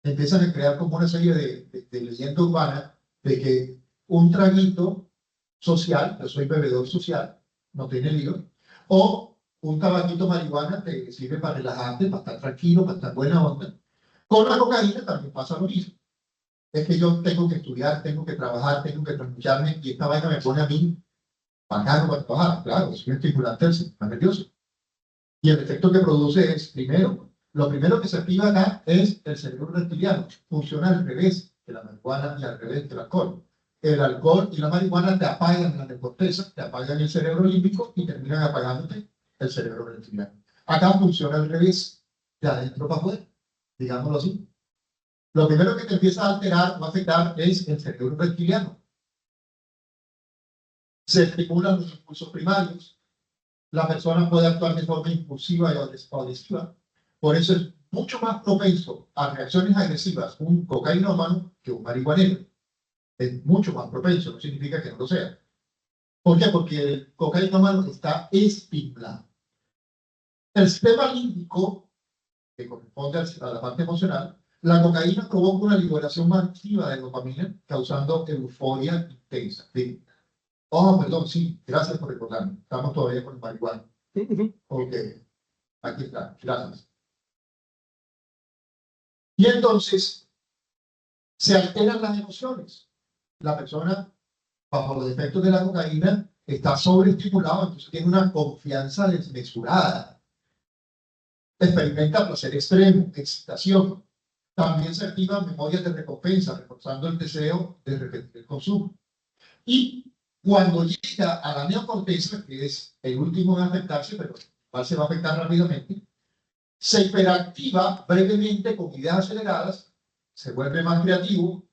Speaker 1: empiezan a crear como una serie de leyenda urbana de que un traguito social, yo soy bebedor social, no tiene lío, o un tabaquito marihuana te sirve para relajarte, para estar tranquilo, para estar buena onda. Con la cocaína también pasa lo mismo. Es que yo tengo que estudiar, tengo que trabajar, tengo que trasnocharme, y esta vaina me pone a mí bacano para trabajar. Claro, es un estimulante del sistema nervioso. Y el efecto que produce es, primero, lo primero que se activa acá es el cerebro reptiliano. Funciona al revés de la marihuana y al revés del alcohol. El alcohol y la marihuana te apagan la neocorteza, te apagan el cerebro límbico y terminan apagándote el cerebro reptiliano. Acá funciona al revés, de adentro para afuera, digámoslo así. Lo primero que te empieza a alterar o a afectar es el cerebro reptiliano. Se estimulan los impulsos primarios. La persona puede actuar de forma impulsiva y agresiva. Por eso es mucho más propenso a reacciones agresivas un cocainómano que un marihuanero. Es mucho más propenso, no significa que no lo sea. ¿Por qué? Porque el cocainómano está estimulado. El sistema límbico, que corresponde a la parte emocional, la cocaína provoca una liberación masiva de dopamina, causando euforia intensa. ¿Sí? Oh, perdón, sí, gracias por recordarme. Estamos todavía con el marihuana. Ok, aquí está, gracias. Y entonces se alteran las emociones. La persona, bajo los efectos de la cocaína, está sobreestimulada, entonces tiene una confianza desmesurada. Experimenta placer extremo, excitación. También se activan memorias de recompensa, reforzando el deseo de repetir el consumo. Y cuando llega a la neocorteza, que es el último en afectarse, pero igual se va a afectar rápidamente, se hiperactiva brevemente con ideas aceleradas, se vuelve más creativo,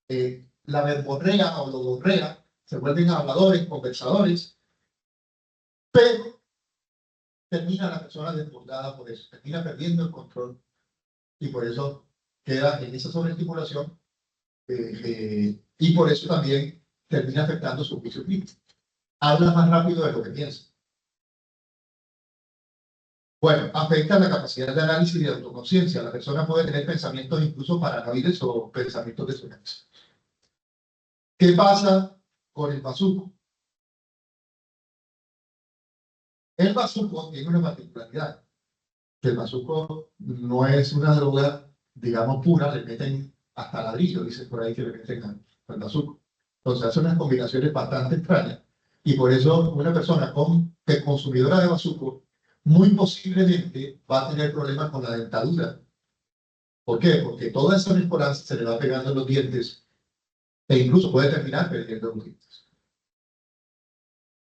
Speaker 1: la verborrea o logorrea, se vuelven habladores, conversadores, pero termina la persona desbordada por eso, termina perdiendo el control y por eso queda en esa sobreestimulación y por eso también termina afectando su juicio crítico. Habla más rápido de lo que piensa. Bueno, afecta la capacidad de análisis y de autoconciencia. La persona puede tener pensamientos incluso paranoides o pensamientos desorganizados. ¿Qué pasa con el bazuco? El bazuco tiene una particularidad. Que el bazuco no es una droga, digamos, pura, le meten hasta ladrillo, dicen por ahí que le meten al bazuco. Entonces hacen unas combinaciones bastante extrañas. Y por eso una persona consumidora de bazuco muy posiblemente va a tener problemas con la dentadura. ¿Por qué? Porque toda esa mezcolanza se le va pegando en los dientes e incluso puede terminar perdiendo los dientes.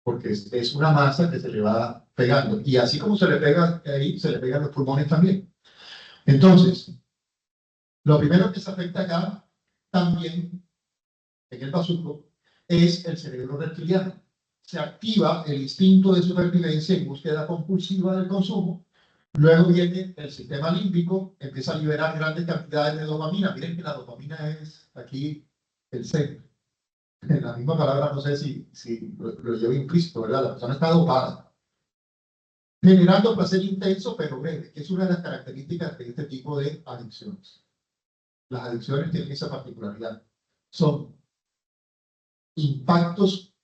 Speaker 1: Porque es una masa que se le va pegando. Y así como se le pega ahí, se le pegan los pulmones también. Entonces, lo primero que se afecta acá también en el bazuco es el cerebro reptiliano. Se activa el instinto de supervivencia y búsqueda compulsiva del consumo. Luego viene el sistema límbico, empieza a liberar grandes cantidades de dopamina. Miren que la dopamina es aquí el centro. En la misma palabra, no sé si lo llevo implícito, ¿verdad? La persona está dopada. Generando placer intenso pero breve, que es una de las características de este tipo de adicciones. Las adicciones tienen esa particularidad. Son impactos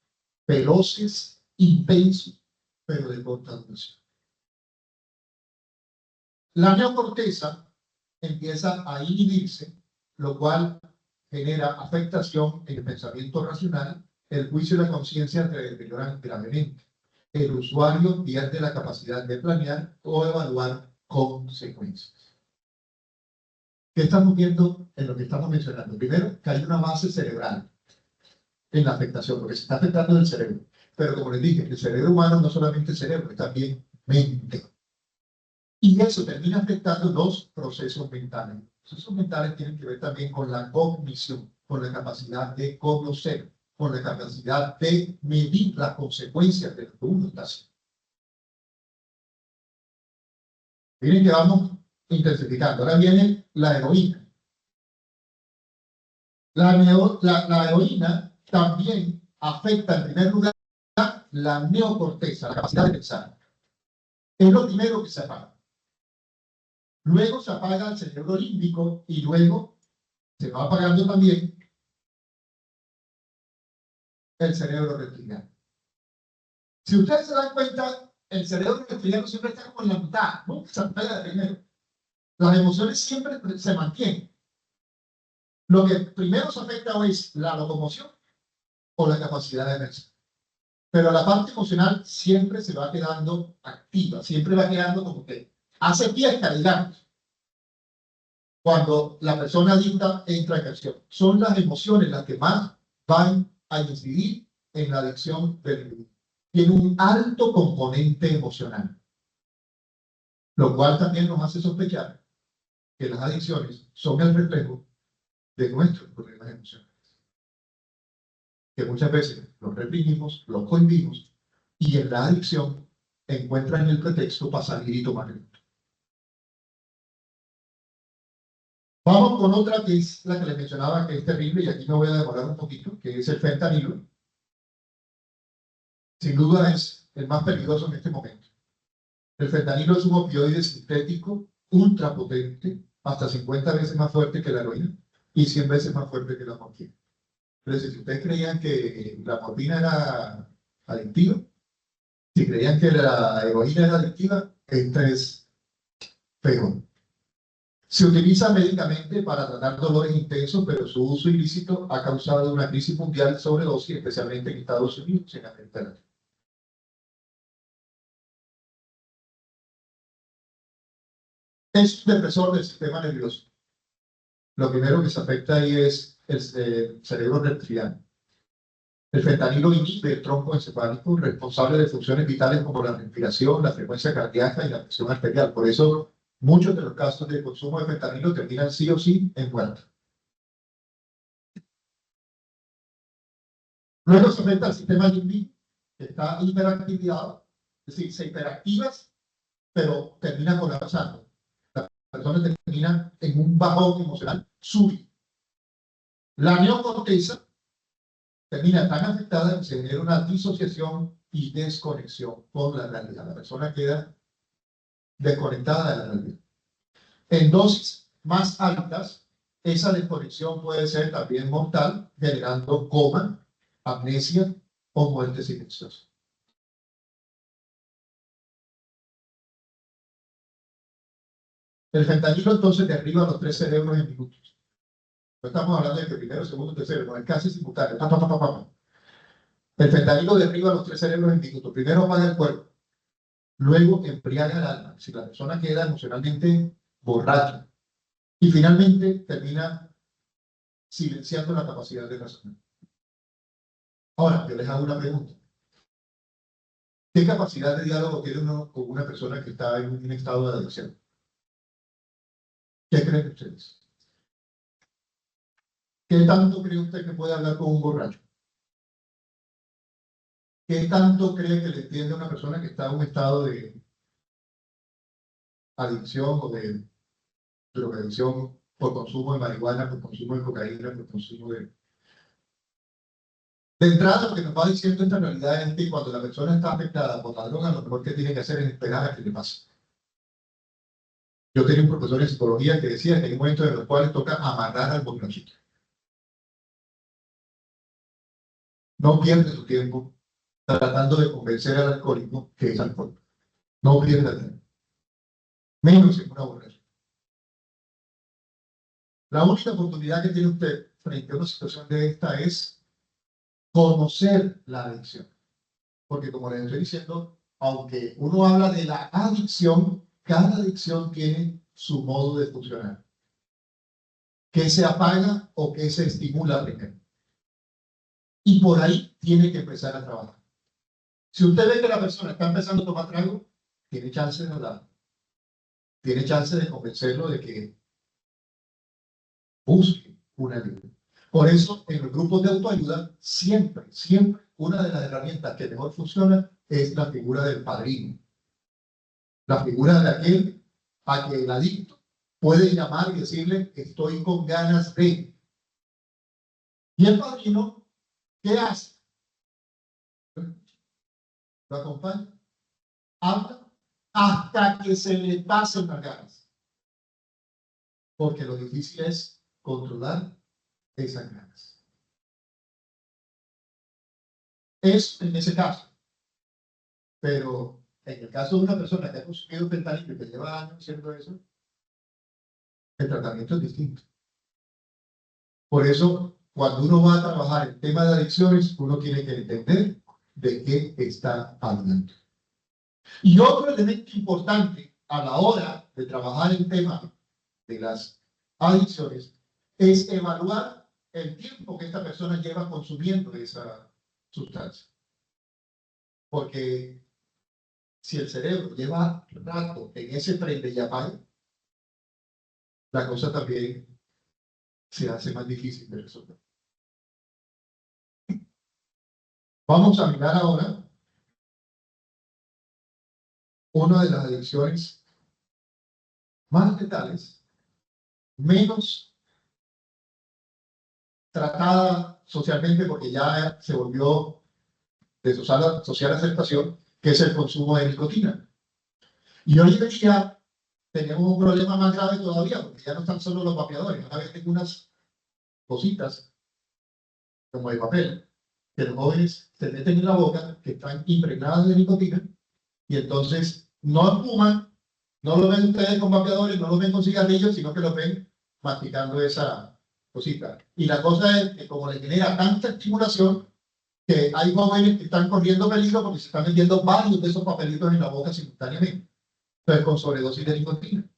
Speaker 1: veloces, intensos, pero de corta duración. La neocorteza empieza a inhibirse, lo cual genera afectación en el pensamiento racional, el juicio y la conciencia se deterioran gravemente. El usuario pierde la capacidad de planear o evaluar consecuencias. ¿Qué estamos viendo en lo que estamos mencionando? Primero, que hay una base cerebral en la afectación, porque se está afectando el cerebro. Pero como les dije, el cerebro humano no solamente es cerebro, es también mente. Y eso termina afectando los procesos mentales. Los procesos mentales tienen que ver también con la cognición, con la capacidad de conocer, con la capacidad de medir las consecuencias de lo que uno está haciendo. Miren que vamos intensificando. Ahora viene la heroína. La heroína también afecta en primer lugar la neocorteza, la capacidad de pensar. Es lo primero que se apaga. Luego se apaga el cerebro límbico y luego se va apagando también el cerebro reptiliano. Si ustedes se dan cuenta, el cerebro reptiliano siempre está como en la mitad, nunca se apaga de primero. Las emociones siempre se mantienen. Lo que primero se afecta o es la locomoción o la capacidad de pensar. Pero la parte emocional siempre se va quedando activa, siempre va quedando como que hace fiesta, digamos, cuando la persona adicta entra en acción. Son las emociones las que más van a incidir en la adicción del individuo. Tiene un alto componente emocional, lo cual también nos hace sospechar que las adicciones son el reflejo de nuestros problemas emocionales, que muchas veces los reprimimos, los cohibimos, y en la adicción encuentran el pretexto para salir y tomar el. Vamos con otra que es la que les mencionaba, que es terrible, y aquí me voy a demorar un poquito, que es el fentanilo. Sin duda es el más peligroso en este momento. El fentanilo es un opioide sintético ultra potente, hasta 50 veces más fuerte que la heroína y 100 veces más fuerte que la morfina. Entonces, si ustedes creían que la morfina era adictiva, si creían que la heroína era adictiva, esta es peor. Se utiliza médicamente para tratar dolores intensos, pero su uso ilícito ha causado una crisis mundial de sobredosis, especialmente en Estados Unidos y en América Latina. Es un depresor del sistema nervioso. Lo primero que se afecta ahí es el cerebro reptiliano. El fentanilo inhibe el tronco encefálico, responsable de funciones vitales como la respiración, la frecuencia cardíaca y la presión arterial. Por eso, muchos de los casos de consumo de fentanilo terminan sí o sí en muerte. Luego se afecta al sistema límbico, que está hiperactivado, es decir, se hiperactivas, pero termina colapsando. La persona termina en un bajón emocional súbito. La neocorteza termina tan afectada que se genera una disociación y desconexión con la realidad. La persona queda desconectada de la realidad. En dosis más altas, esa desconexión puede ser también mortal, generando coma, amnesia o muerte silenciosa. El fentanilo entonces derriba los 3 cerebros en minutos. No estamos hablando de que primero, segundo, tercero, no es casi simultáneo. El fentanilo derriba los 3 cerebros en minutos. Primero apaga el cuerpo, luego embriaga el alma, si la persona queda emocionalmente borracha, y finalmente termina silenciando la capacidad de razonar. Ahora, yo les hago una pregunta. ¿Qué capacidad de diálogo tiene uno con una persona que está en un estado de adicción? ¿Qué creen ustedes? ¿Qué tanto cree usted que puede hablar con un borracho? ¿Qué tanto cree que le entiende a una persona que está en un estado de adicción o de drogadicción por consumo de marihuana, por consumo de cocaína, por consumo de... De entrada, lo que nos va diciendo esta realidad es que cuando la persona está afectada por la droga, lo mejor que tiene que hacer es esperar a que le pase. Yo tenía un profesor de psicología que decía que hay momentos en los cuales toca amarrar al borrachito. No pierde su tiempo tratando de convencer al alcohólico que es alcohólico. No pierda tiempo. Menos en una borracha. La única oportunidad que tiene usted frente a una situación de esta es conocer la adicción. Porque como les estoy diciendo, aunque uno habla de la adicción, cada adicción tiene su modo de funcionar. Que se apaga o que se estimula primero. Y por ahí tiene que empezar a trabajar. Si usted ve que la persona está empezando a tomar trago, tiene chance de hablar, tiene chance de convencerlo de que busque una ayuda. Por eso, en los grupos de autoayuda, siempre, siempre, una de las herramientas que mejor funciona es la figura del padrino. La figura de aquel a que el adicto puede llamar y decirle, estoy con ganas de. Y el padrino, ¿qué hace? Lo acompaña, habla, hasta que se le pasen las ganas. Porque lo difícil es controlar esas ganas. Es en ese caso. Pero en el caso de una persona que ha consumido fentanilo y que lleva años haciendo eso, el tratamiento es distinto. Por eso, cuando uno va a trabajar el tema de adicciones, uno tiene que entender de qué está hablando. Y otro elemento importante a la hora de trabajar el tema de las adicciones es evaluar el tiempo que esta persona lleva consumiendo esa sustancia. Porque si el cerebro lleva rato en ese prende y apaga, la cosa también se hace más difícil de resolver. Vamos a mirar ahora una de las adicciones más letales, menos tratada socialmente porque ya se volvió de social aceptación, que es el consumo de nicotina. Y hoy en día tenemos un problema más grave todavía, porque ya no están solo los vapeadores, ahora venden unas cositas como de papel que los jóvenes se meten en la boca, que están impregnadas de nicotina, y entonces no fuman, no lo ven ustedes con vapeadores, no lo ven con cigarrillos, sino que lo ven masticando esa cosita. Y la cosa es que como le genera tanta estimulación, que hay jóvenes que están corriendo peligro porque se están metiendo varios de esos papelitos en la boca simultáneamente. Entonces, con sobredosis de nicotina.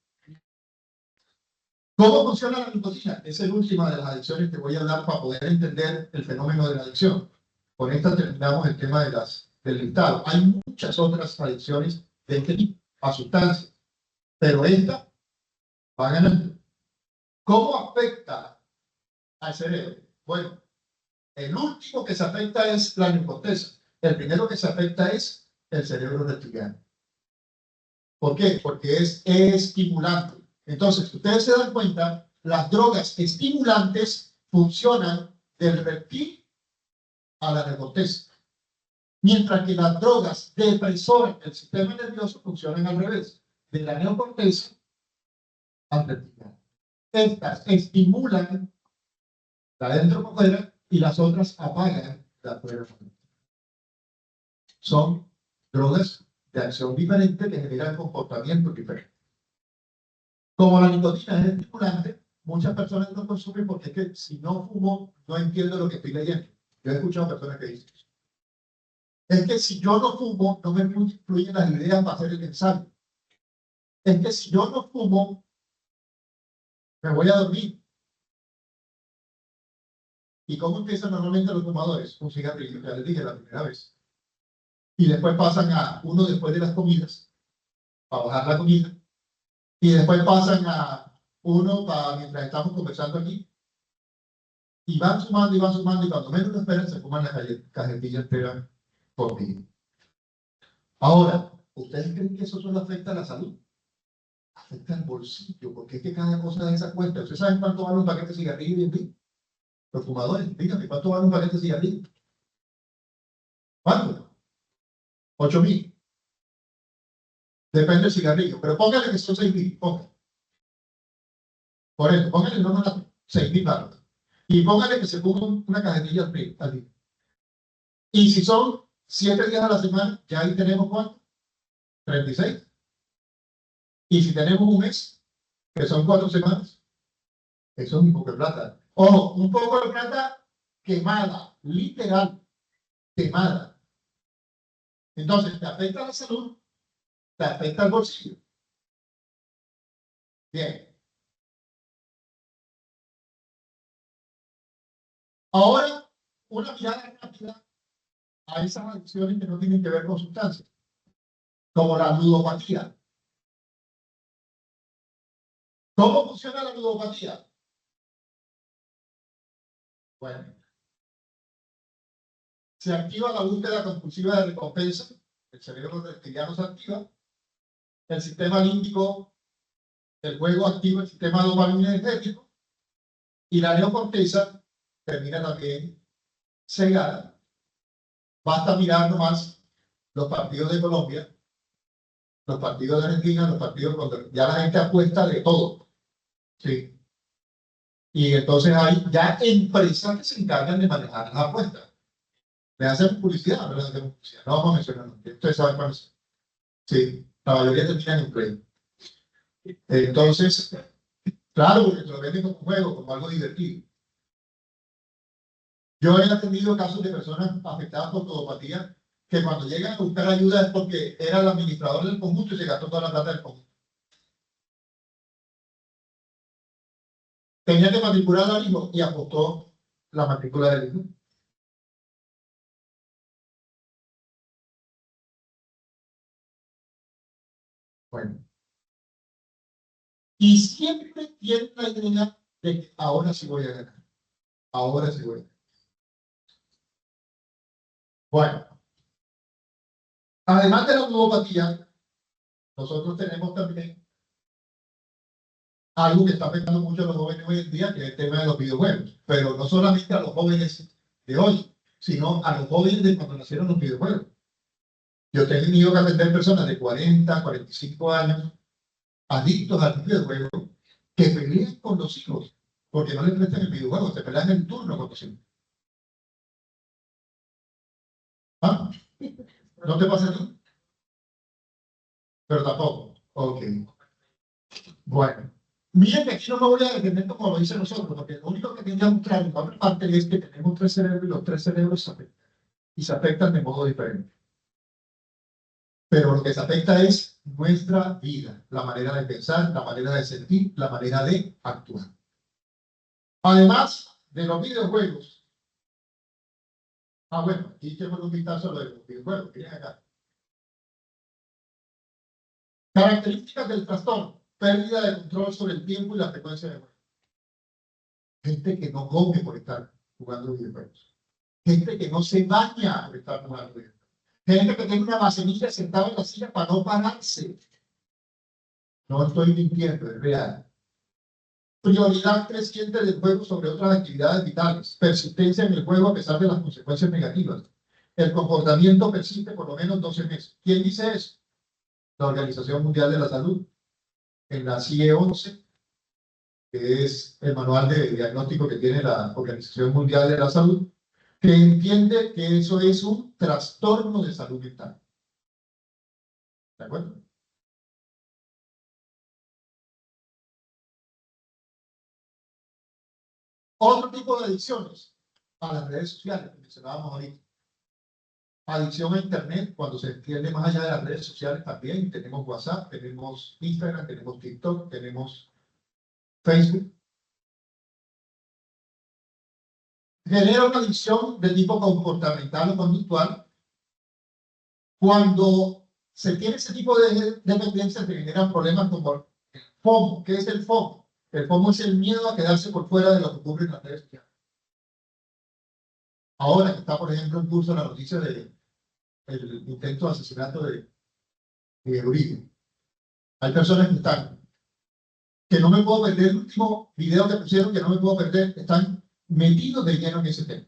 Speaker 1: ¿Cómo funciona la nicotina? Es la última de las adicciones que voy a hablar para poder entender el fenómeno de la adicción. Con esta terminamos el tema del listado. Hay muchas otras adicciones de este tipo, a sustancias, pero esta va ganando. ¿Cómo afecta al cerebro? Bueno, el último que se afecta es la neocorteza. El primero que se afecta es el cerebro reptiliano. ¿Por qué? Porque es estimulante. Entonces, ustedes se dan cuenta, las drogas estimulantes funcionan del reptil a la neocorteza, mientras que las drogas depresoras del sistema nervioso funcionan al revés, de la neocorteza al reptiliano. Estas estimulan la dentro para afuera y las otras apagan la afuera para adentro. Son drogas de acción diferente que generan comportamientos diferentes. Como la nicotina es estimulante, muchas personas no consumen porque es que si no fumo, no entiendo lo que estoy leyendo. Yo he escuchado personas que dicen eso. Es que si yo no fumo, no me fluyen las ideas para hacer el ensayo. Es que si yo no fumo, me voy a dormir. ¿Y cómo empiezan normalmente los fumadores? Un cigarrillo, ya les dije la primera vez. Y después pasan a uno después de las comidas, para bajar la comida. Y después pasan a uno para mientras estamos conversando aquí. Y van sumando y van sumando, y cuando menos lo esperan, se fuman la cajetilla entera por día. Ahora, ¿ustedes creen que eso solo afecta a la salud? Afecta al bolsillo, porque es que cada cosa de esa cuenta. ¿Ustedes saben cuánto vale un paquete de cigarrillos hoy en día? Los fumadores, díganme, ¿cuánto vale un paquete de cigarrillos? ¿Cuánto? 8.000. Depende del cigarrillo, pero póngale que son 6.000, póngale. Por eso, póngale no más 6.000 baros. Y póngale que se ponga una cajetilla al día. Y si son 7 días a la semana, ya ahí tenemos ¿cuánto? 36. Y si tenemos un mes, que son 4 semanas, eso es un poco de plata. Ojo, un poco de plata quemada, literal, quemada. Entonces, te afecta la salud, te afecta el bolsillo. Bien. Ahora, una mirada rápida a esas adicciones que no tienen que ver con sustancias, como la ludopatía. ¿Cómo funciona la ludopatía? Bueno, se activa la búsqueda compulsiva de recompensa, el cerebro reptiliano se activa, el sistema límbico, el juego activa el sistema dopaminérgico y la neocorteza termina también cegada. Basta mirar nomás los partidos de Colombia, los partidos de Argentina, los partidos cuando ya la gente apuesta de todo. Sí. Y entonces hay ya empresas que se encargan de manejar las apuestas. Le hacen publicidad, no le hacen publicidad. No vamos a mencionar. Ustedes saben cuáles son. Sí, la mayoría terminan en play. Entonces, claro, porque te lo venden como un juego, como algo divertido. Yo he atendido casos de personas afectadas por ludopatía que cuando llegan a buscar ayuda es porque era el administrador del conjunto y se gastó toda la plata del conjunto. Tenía que matricular al hijo y apostó la matrícula del hijo. Bueno. Y siempre tiene la idea de que ahora sí voy a ganar. Ahora sí voy a ganar. Bueno. Además de la ludopatía, nosotros tenemos también algo que está afectando mucho a los jóvenes hoy en día, que es el tema de los videojuegos. Pero no solamente a los jóvenes de hoy, sino a los jóvenes de cuando nacieron los videojuegos. Yo he tenido que atender personas de 40, 45 años, adictos al videojuego, que pelean con los hijos, porque no les prestan el videojuego, se pelean en turno con los hijos. ¿Ah? ¿No te pasa a ti? Pero tampoco. Ok. Bueno. Miren que aquí no me voy a defender como lo dicen nosotros, porque lo único que quería mostrar en la otra parte es que tenemos tres cerebros y los tres cerebros se afectan. Y se afectan de modo diferente. Pero lo que se afecta es nuestra vida, la manera de pensar, la manera de sentir, la manera de actuar. Además de los videojuegos, bueno, aquí tenemos un vistazo a lo de los videojuegos, miren acá. Características del trastorno: pérdida de control sobre el tiempo y la frecuencia de juego. Gente que no come por estar jugando videojuegos. Gente que no se baña por estar jugando videojuegos. Gente que tiene una vaselina sentada en la silla para no pararse. No estoy mintiendo, es real. Prioridad creciente del juego sobre otras actividades vitales. Persistencia en el juego a pesar de las consecuencias negativas. El comportamiento persiste por lo menos 12 meses. ¿Quién dice eso? La Organización Mundial de la Salud. En la CIE 11, que es el manual de diagnóstico que tiene la Organización Mundial de la Salud, que entiende que eso es un trastorno de salud mental. ¿De acuerdo? Otro tipo de adicciones a las redes sociales, que mencionábamos ahorita. Adicción a Internet, cuando se entiende más allá de las redes sociales también. Tenemos WhatsApp, tenemos Instagram, tenemos TikTok, tenemos Facebook. Genera una adicción de tipo comportamental o conductual. Cuando se tiene ese tipo de dependencia, se generan problemas como el FOMO. ¿Qué es el FOMO? El FOMO es el miedo a quedarse por fuera de lo que ocurre en las redes sociales. Ahora que está, por ejemplo, en curso la noticia del intento de asesinato de Uribe. Hay personas que están, que no me puedo perder el último video que pusieron, que no me puedo perder, están metidos de lleno en ese tema.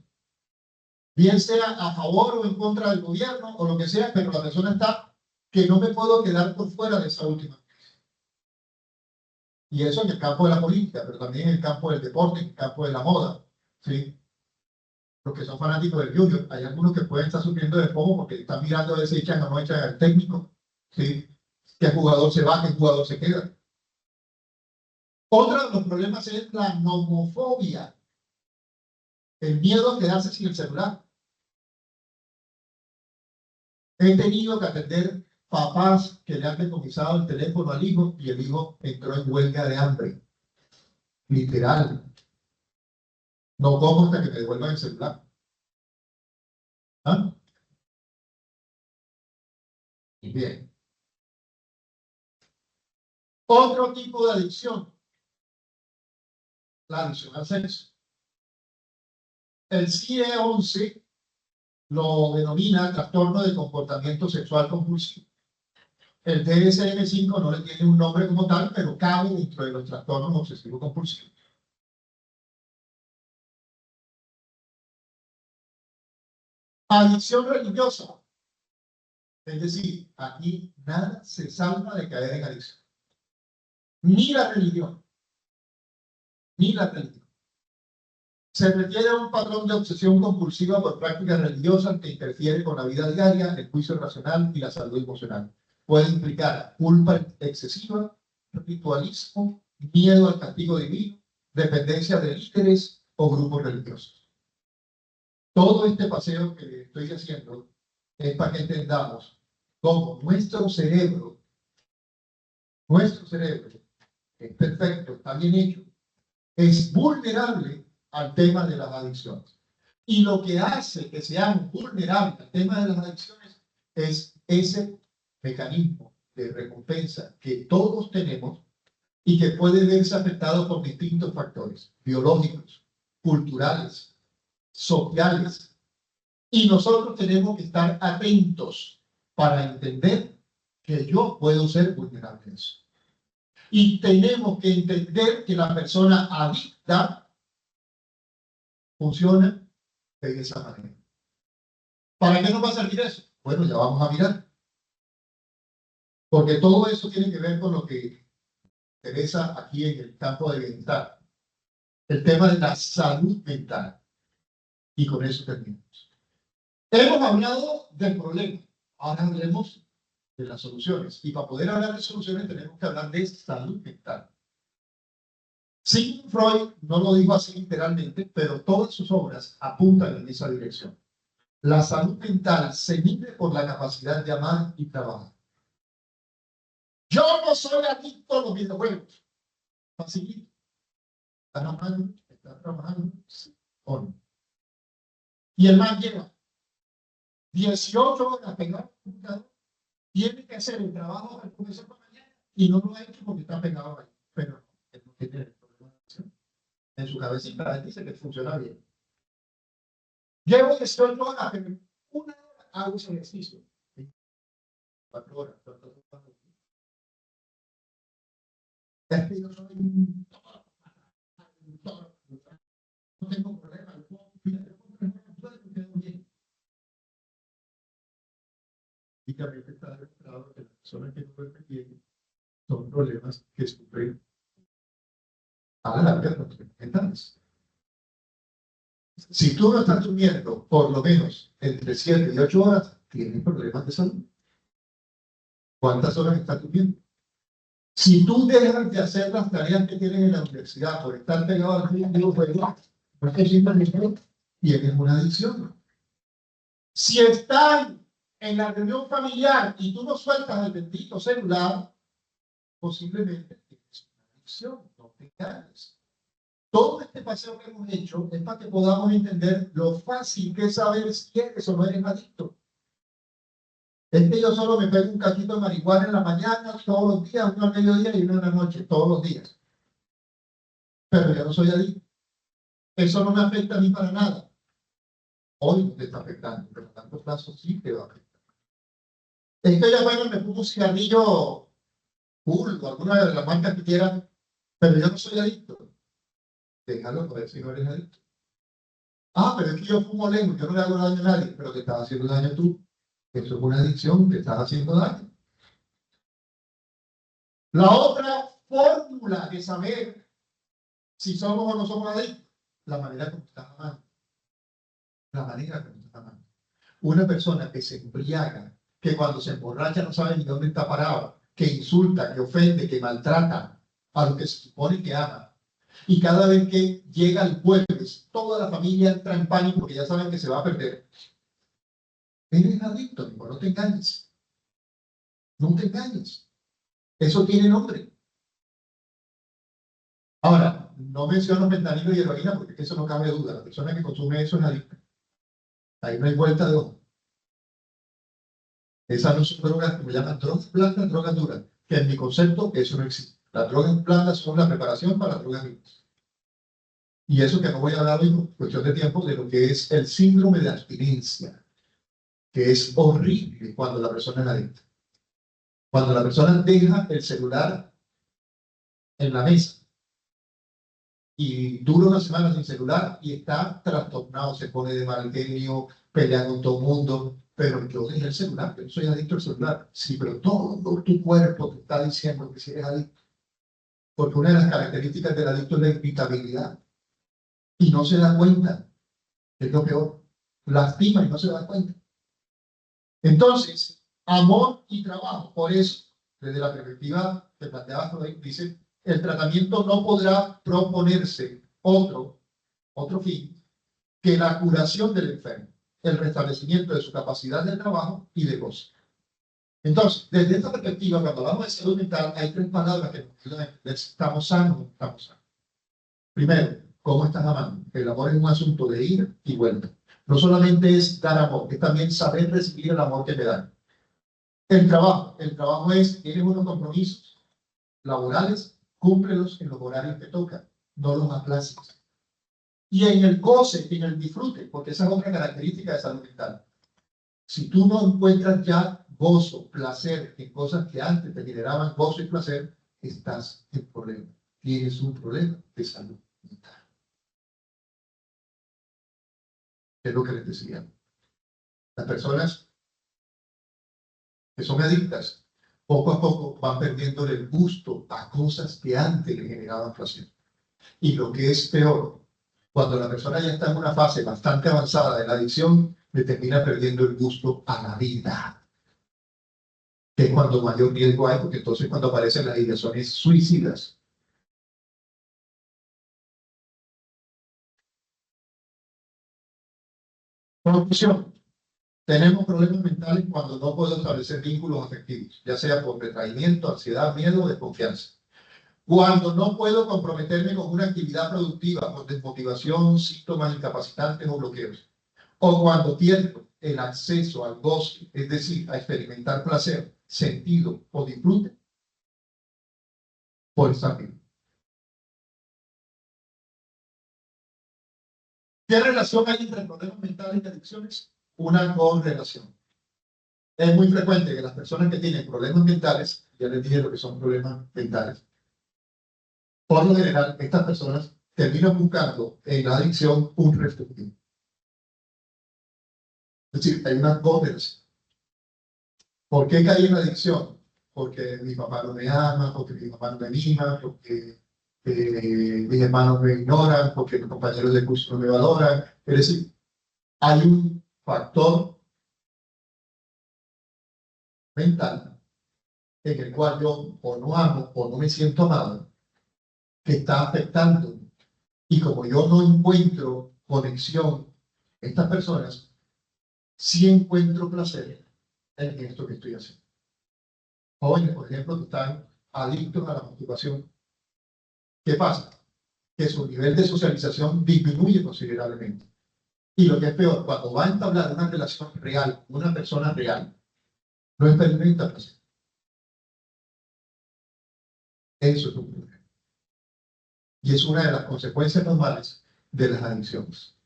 Speaker 1: Bien sea a favor o en contra del gobierno o lo que sea, pero la persona está que no me puedo quedar por fuera de esa última. Y eso en el campo de la política, pero también en el campo del deporte, en el campo de la moda, ¿sí? Los que son fanáticos del Junior, hay algunos que pueden estar sufriendo de FOMO porque están mirando a ver si echan o no echan al técnico, ¿sí? ¿Qué jugador se va, qué jugador se queda? Otro de los problemas es la nomofobia, el miedo a quedarse sin el celular. He tenido que atender papás que le han decomisado el teléfono al hijo y el hijo entró en huelga de hambre. Literal. No como hasta que me devuelvan el celular. ¿Ah? Bien. Otro tipo de adicción, la adicción al sexo. El CIE-11 lo denomina trastorno de comportamiento sexual compulsivo. El DSM-5 no le tiene un nombre como tal, pero cabe dentro de los trastornos obsesivos compulsivos. Adicción religiosa. Es decir, aquí nada se salva de caer en adicción. Ni la religión, ni la religión. Se refiere a un patrón de obsesión compulsiva por prácticas religiosas que interfiere con la vida diaria, el juicio racional y la salud emocional. Puede implicar culpa excesiva, ritualismo, miedo al castigo divino, dependencia de líderes o grupos religiosos. Todo este paseo que estoy haciendo es para que entendamos cómo nuestro cerebro, que es perfecto, está bien hecho, es vulnerable al tema de las adicciones. Y lo que hace que seamos vulnerables al tema de las adicciones es ese mecanismo de recompensa que todos tenemos y que puede verse afectado por distintos factores biológicos, culturales, sociales. Y nosotros tenemos que estar atentos para entender que yo puedo ser vulnerable a eso. Y tenemos que entender que la persona adicta funciona de esa manera. ¿Para qué nos va a servir eso? Bueno, ya vamos a mirar. Porque todo eso tiene que ver con lo que interesa aquí en el campo de bienestar. El tema de la salud mental. Y con eso terminamos. Hemos hablado del problema. Ahora hablemos de las soluciones. Y para poder hablar de soluciones tenemos que hablar de salud mental. Sigmund Freud no lo dijo así literalmente, pero todas sus obras apuntan en esa dirección. La salud mental se mide por la capacidad de amar y trabajar. Yo no soy adicto a los videojuegos. Facilito. ¿Estás amando? ¿Estás trabajando? Sí o no. Y el man lleva 18 horas pegado al computador, tiene que hacer el trabajo del profesor por mañana y no lo ha hecho porque está pegado ahí. Pero él no tiene el problema de acción. En su cabecita él dice que funciona bien. Llevo 18 horas, pero una hora hago ese ejercicio. 4 horas. Es que yo soy un no tengo problema. Y también está demostrado que las personas que no duermen bien son problemas que sufren a la larga los mentales. Si tú no estás durmiendo por lo menos entre 7 y 8 horas, tienes problemas de salud. ¿Cuántas horas estás durmiendo? Si tú dejas de hacer las tareas que tienes en la universidad por estar pegado al videojuego, pues tienes una adicción. Si están en la reunión familiar y tú no sueltas el bendito celular, posiblemente tienes una adicción, no te engañes. Todo este paseo que hemos hecho es para que podamos entender lo fácil que es saber si eres o no eres adicto. Es que yo solo me pego un cachito de marihuana en la mañana, todos los días, uno al mediodía y uno en la noche, todos los días. Pero yo no soy adicto. Eso no me afecta a mí para nada. Hoy no te está afectando, pero a tanto plazo sí te va a afectar. Es que ya bueno, me pongo un cigarrillo cool o alguna de las marcas que quieran, pero yo no soy adicto. Déjalo por ver si no eres adicto. Ah, pero es que yo fumo lejos, yo no le hago daño a nadie, pero te estás haciendo daño tú. Eso es una adicción, te estás haciendo daño. La otra fórmula de saber si somos o no somos adictos, la manera como estás amando. La manera como estás amando. Una persona que se embriaga, que cuando se emborracha no sabe ni dónde está parado, que insulta, que ofende, que maltrata a lo que se supone que ama. Y cada vez que llega el jueves, toda la familia entra en pánico porque ya saben que se va a perder. Eres adicto, no te engañes. No te engañes. Eso tiene nombre. Ahora, no menciono fentanilo y heroína porque eso no cabe duda. La persona que consume eso es adicta. Ahí no hay vuelta de hoja. Esas no son drogas que me llaman drogas blancas, drogas duras, que en mi concepto eso no existe. Las drogas blandas son la preparación para drogas duras. Y eso que no voy a hablar hoy por cuestión de tiempo de lo que es el síndrome de abstinencia, que es horrible cuando la persona es adicta. Cuando la persona deja el celular en la mesa y dura una semana sin celular y está trastornado, se pone de mal genio, pelea con todo el mundo, pero yo dejé el celular, yo no soy adicto al celular. Sí, pero todo tu cuerpo te está diciendo que si eres adicto. Porque una de las características del adicto es la irritabilidad. Y no se da cuenta, es lo peor. Lastima y no se da cuenta. Entonces, amor y trabajo. Por eso, desde la perspectiva que planteaba Freud, dice, el tratamiento no podrá proponerse otro fin que la curación del enfermo, el restablecimiento de su capacidad de trabajo y de goce. Entonces, desde esta perspectiva, cuando hablamos de salud mental, hay tres palabras que nos ayudan a entender si estamos sanos o no estamos sanos. Primero, ¿cómo estás amando? El amor es un asunto de ir y vuelta. No solamente es dar amor, es también saber recibir el amor que me dan. El trabajo es, tienes unos compromisos laborales, cúmplelos en los horarios que tocan, no los aplaces. Y en el goce, en el disfrute, porque esa es otra característica de salud mental. Si tú no encuentras ya gozo, placer en cosas que antes te generaban gozo y placer, estás en problema. Tienes un problema de salud mental. Es lo que les decía. Las personas que son adictas, poco a poco van perdiendo el gusto a cosas que antes le generaban placer. Y lo que es peor, cuando la persona ya está en una fase bastante avanzada de la adicción, le termina perdiendo el gusto a la vida. Que es cuando mayor riesgo hay, porque entonces cuando aparecen las ideaciones suicidas. Conclusión. Tenemos problemas mentales cuando no puedo establecer vínculos afectivos, ya sea por retraimiento, ansiedad, miedo o desconfianza. Cuando no puedo comprometerme con una actividad productiva por desmotivación, síntomas incapacitantes o bloqueos. O cuando pierdo el acceso al goce, es decir, a experimentar placer, sentido o disfrute por estar vivo. ¿Qué relación hay entre problemas mentales y adicciones? Una correlación. Es muy frecuente que las personas que tienen problemas mentales, ya les dije lo que son problemas mentales, por lo general, estas personas terminan buscando en la adicción un refugio. Es decir, hay una correlación. ¿Por qué caí en la adicción? Porque mi papá no me ama, porque mi mamá no me anima, porque mis hermanos me ignoran, porque mis compañeros de curso no me valoran. Es decir, hay un factor mental en el cual yo o no amo o no me siento amado, que está afectando. Y como yo no encuentro conexión en estas personas, sí encuentro placer en esto que estoy haciendo. Jóvenes, por ejemplo, que están adictos a la masturbación. ¿Qué pasa? Que su nivel de socialización disminuye considerablemente. Y lo que es peor, cuando va a entablar una relación real, una persona real, no experimenta placer. Eso es un problema. Y es una de las consecuencias normales de las adicciones.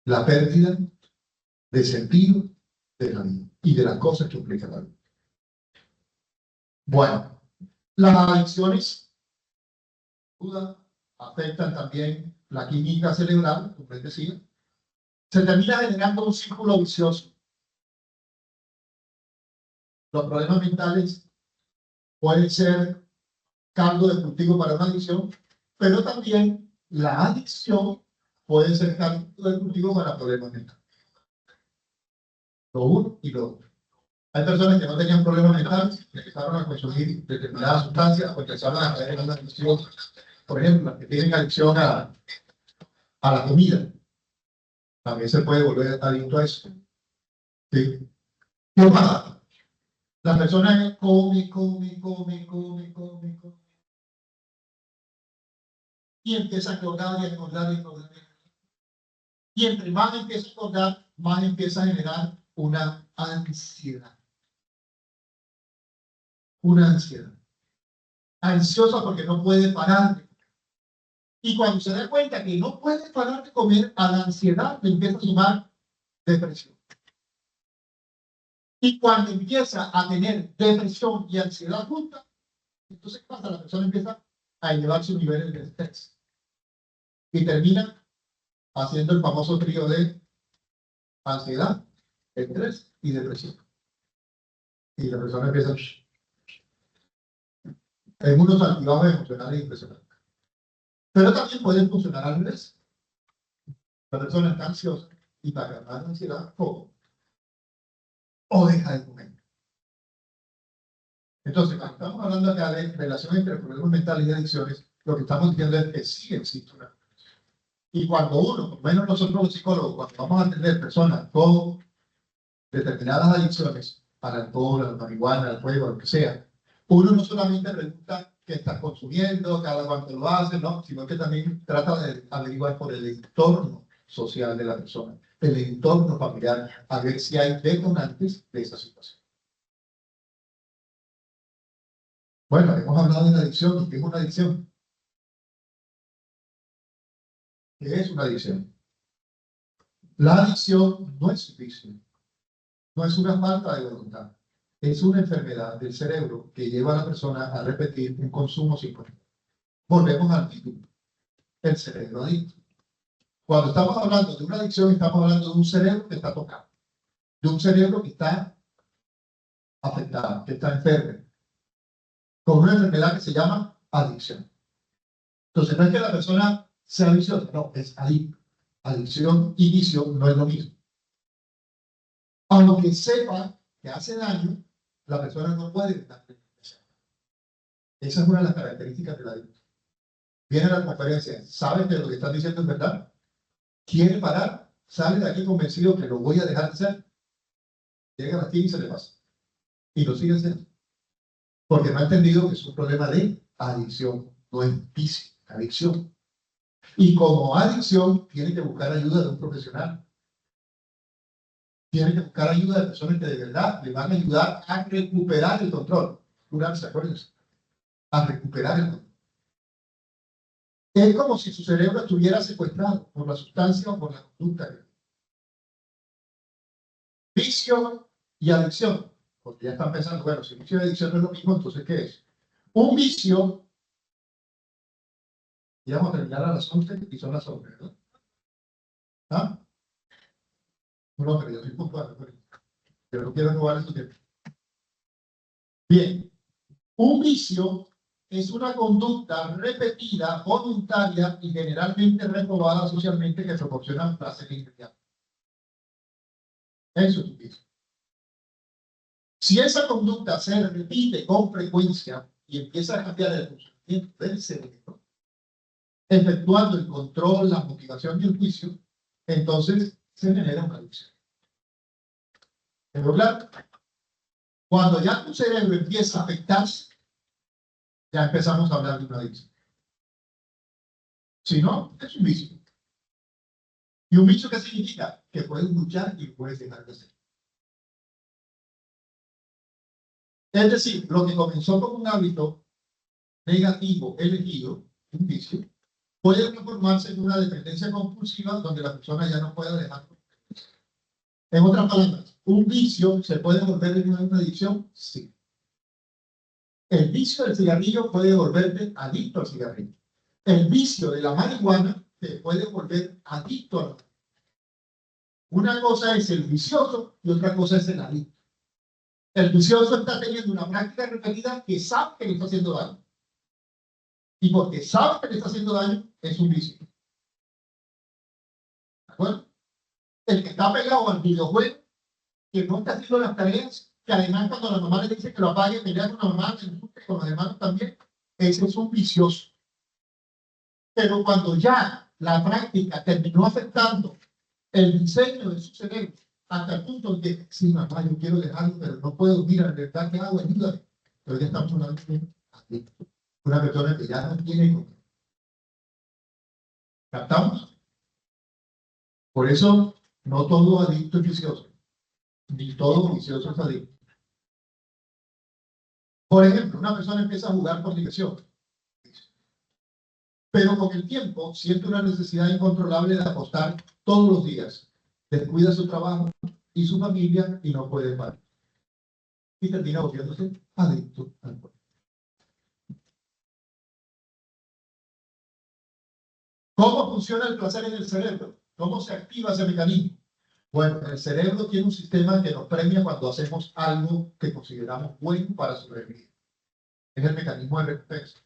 Speaker 1: La pérdida de sentido de la vida y de las cosas que implica la vida. Bueno, las adicciones afectan también la química cerebral, como les decía. Se termina generando un círculo vicioso. Los problemas mentales pueden ser caldo de cultivo para una adicción, pero también la adicción puede ser caldo de cultivo para problemas mentales. Lo uno y lo otro. Hay personas que no tenían problemas mentales, empezaron a consumir determinadas sustancias o empezaron a caer en una adicción. Por ejemplo, las que tienen adicción a la comida. También se puede volver adicto a eso. ¿Sí? ¿Qué pasa? La persona come, y empieza a acordar y acordar y acordar. Y entre más empieza a acordar, más empieza a generar una ansiedad. una ansiedad. Ansiosa porque no puede parar. Y cuando se da cuenta que no puede parar de comer, a la ansiedad le empieza a sumar depresión. Y cuando empieza a tener depresión y ansiedad juntas, entonces ¿qué pasa? La persona empieza a elevar sus niveles de estrés. Y termina haciendo el famoso trío de ansiedad, estrés y depresión. Y la persona empieza en unos altibajos emocionales impresionantes. Pero también pueden funcionar al revés. La persona está ansiosa y para calmar la ansiedad, o deja de comer. Entonces, cuando estamos hablando acá de relación entre problemas mentales y adicciones, lo que estamos diciendo es que sí existe una relación. Y cuando uno, por lo menos nosotros los psicólogos, cuando vamos a atender personas con determinadas adicciones, al alcohol, a la marihuana, al juego, a lo que sea, uno no solamente pregunta qué estás consumiendo, cada cuánto lo hace, no, sino que también trata de averiguar por el entorno social de la persona, el entorno familiar, a ver si hay detonantes de esa situación. Bueno, hemos hablado de la adicción. ¿Qué es una adicción? ¿Qué es una adicción? La adicción no es un vicio, no es una falta de voluntad. Es una enfermedad del cerebro que lleva a la persona a repetir un consumo sin control. Volvemos al título, el cerebro adicto. Cuando estamos hablando de una adicción, estamos hablando de un cerebro que está tocado, de un cerebro que está afectado, que está enfermo, con una enfermedad que se llama adicción. Entonces, no es que la persona sea viciosa, no, es adicto. Adicción y vicio no es lo mismo. Aunque sepa que hace daño, la persona no puede dejar de hacer. Esa es una de las características del adicto. Viene a la conferencia, sabe que lo que están diciendo es verdad, quiere parar, sale de aquí convencido que lo voy a dejar de hacer, llega a las 15 y se le pasa. Y lo sigue haciendo. Porque no ha entendido que es un problema de adicción, no es vicio, adicción. Y como adicción, tiene que buscar ayuda de un profesional. Tiene que buscar ayuda de personas que de verdad le van a ayudar a recuperar el control. Curarse, acuérdense. A recuperar el control. Es como si su cerebro estuviera secuestrado por la sustancia o por la conducta. Vicio y adicción. Porque ya están pensando, bueno, si vicio y adicción no es lo mismo, entonces ¿qué es? Un vicio, y vamos a terminar a las 11 y son las 11, ¿verdad? ¿Ah? No, pero yo estoy puntual, pero no quiero robar su tiempo. Bien, un vicio es una conducta repetida, voluntaria y generalmente reprobada socialmente que proporciona placer inmediato. Eso es un vicio. Si esa conducta se repite con frecuencia y empieza a cambiar el funcionamiento del cerebro, efectuando el control, la motivación y el juicio, entonces se genera una adicción. ¿Pero claro? Cuando ya tu cerebro empieza a afectarse, ya empezamos a hablar de una adicción. Si no, es un vicio. ¿Y un vicio qué significa? Que puedes luchar y puedes dejar de hacer. Es decir, lo que comenzó como un hábito negativo elegido, un vicio, puede transformarse en una dependencia compulsiva donde la persona ya no puede dejarlo. En otras palabras, ¿un vicio se puede volver en una adicción? Sí. El vicio del cigarrillo puede volverte adicto al cigarrillo. El vicio de la marihuana te puede volver adicto a la marihuana. Una cosa es el vicioso y otra cosa es el adicto. El vicioso está teniendo una práctica repetida que sabe que le está haciendo daño. Y porque sabe que le está haciendo daño, es un vicio. ¿De acuerdo? El que está pegado al videojuego, que no está haciendo las tareas, que además cuando la mamá le dice que lo apague, pelea con la mamá, se insulta con los hermanos también, ese es un vicioso. Pero cuando ya la práctica terminó afectando el diseño de su cerebro, hasta el punto en que, sí, mamá, yo quiero dejarlo, pero no puedo, mira, en verdad, ¿qué hago? Ayúdame. Pero ya estamos hablando de una persona que ya no tiene control. ¿Captamos? Por eso, no todo adicto es vicioso, ni todo vicioso es adicto. Por ejemplo, una persona empieza a jugar por diversión, pero con el tiempo siente una necesidad incontrolable de apostar todos los días. Descuida su trabajo y su familia y no puede parar. Y termina volviéndose adicto al juego. ¿Cómo funciona el placer en el cerebro? ¿Cómo se activa ese mecanismo? Bueno, el cerebro tiene un sistema que nos premia cuando hacemos algo que consideramos bueno para sobrevivir. Es el mecanismo de recompensa.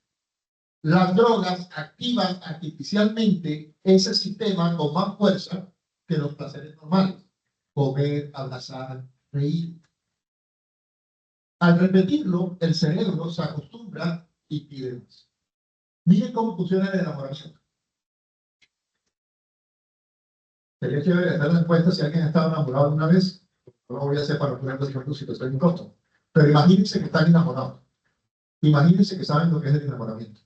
Speaker 1: Las drogas activan artificialmente ese sistema con más fuerza que los placeres normales. Comer, abrazar, reír. Al repetirlo, el cerebro se acostumbra y pide más. Miren cómo funciona el enamoramiento. Sería chévere hacer la encuesta si alguien ha estado enamorado una vez. No lo voy a hacer para poner los ejemplos si lo estoy incómodo. Pero imagínense que están enamorados. Imagínense que saben lo que es el enamoramiento.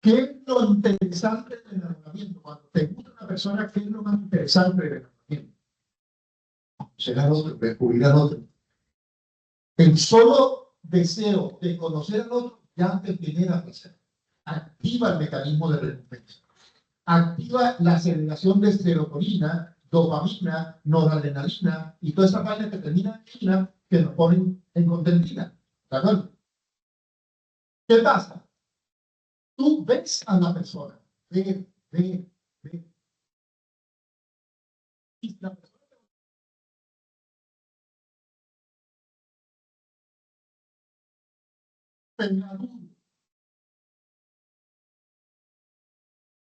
Speaker 1: ¿Qué es lo interesante del enamoramiento? Cuando te gusta una persona, ¿qué es lo más interesante del enamoramiento? Conocer al otro, descubrir al otro. El solo deseo de conocer al otro ya te genera placer. Activa el mecanismo de recompensa. Activa la segregación de serotonina, dopamina, noradrenalina y todas esas vainas que terminan en que nos ponen en contentina. ¿De acuerdo? ¿Qué pasa? Tú ves a la persona, ve. Y la persona te madura.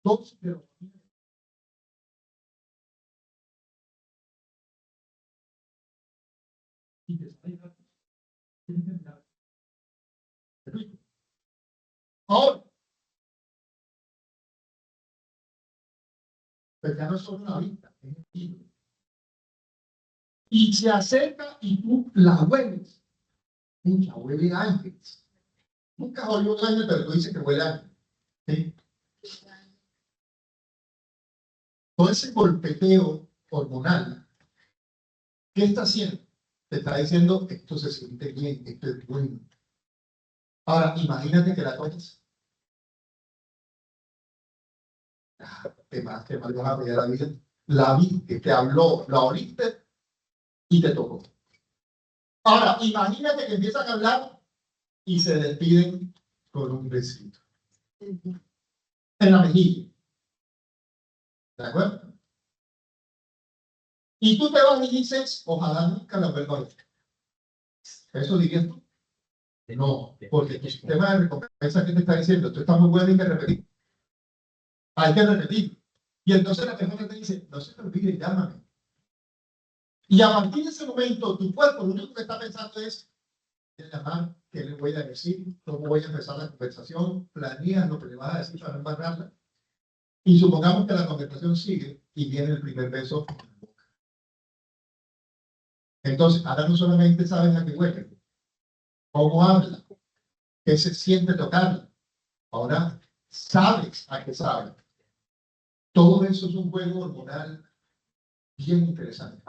Speaker 1: Dosis de dopamina. Y te sale gratis. Tienes que mirar. ¿Me explico? Ahora, pues ya no es solo una vista, es un estilo. Y se acerca y tú la hueles. Mucha huele a ángeles. Nunca olió un ángel, pero tú dices que huele a ángel. ¿Sí? Todo ese golpeteo hormonal, ¿qué está haciendo? Te está diciendo, esto se siente bien, esto es bueno. Ahora, imagínate que la toques. ¿Qué más vas a pedir a la vida? La viste, te habló, la oliste y te tocó. Ahora, imagínate que empiezan a hablar y se despiden con un besito. En la mejilla. ¿De acuerdo? Y tú te vas y dices, ojalá nunca la vuelva a ver. ¿Eso dirías tú? No, porque tu sistema de recompensa que te está diciendo, esto está muy bueno y hay que repetir. Hay que repetir. Y entonces la persona te dice, no se te olvide, llámame. Y a partir de ese momento, tu cuerpo lo único que está pensando es, llamar, qué le voy a decir, cómo voy a empezar la conversación, planeas lo que le vas a decir para no embarrarla. Y supongamos que la conversación sigue y viene el primer beso en la boca. Entonces, ahora no solamente sabes a qué huele, cómo habla, qué se siente tocarla. Ahora sabes a qué sabe. Todo eso es un juego hormonal bien interesante.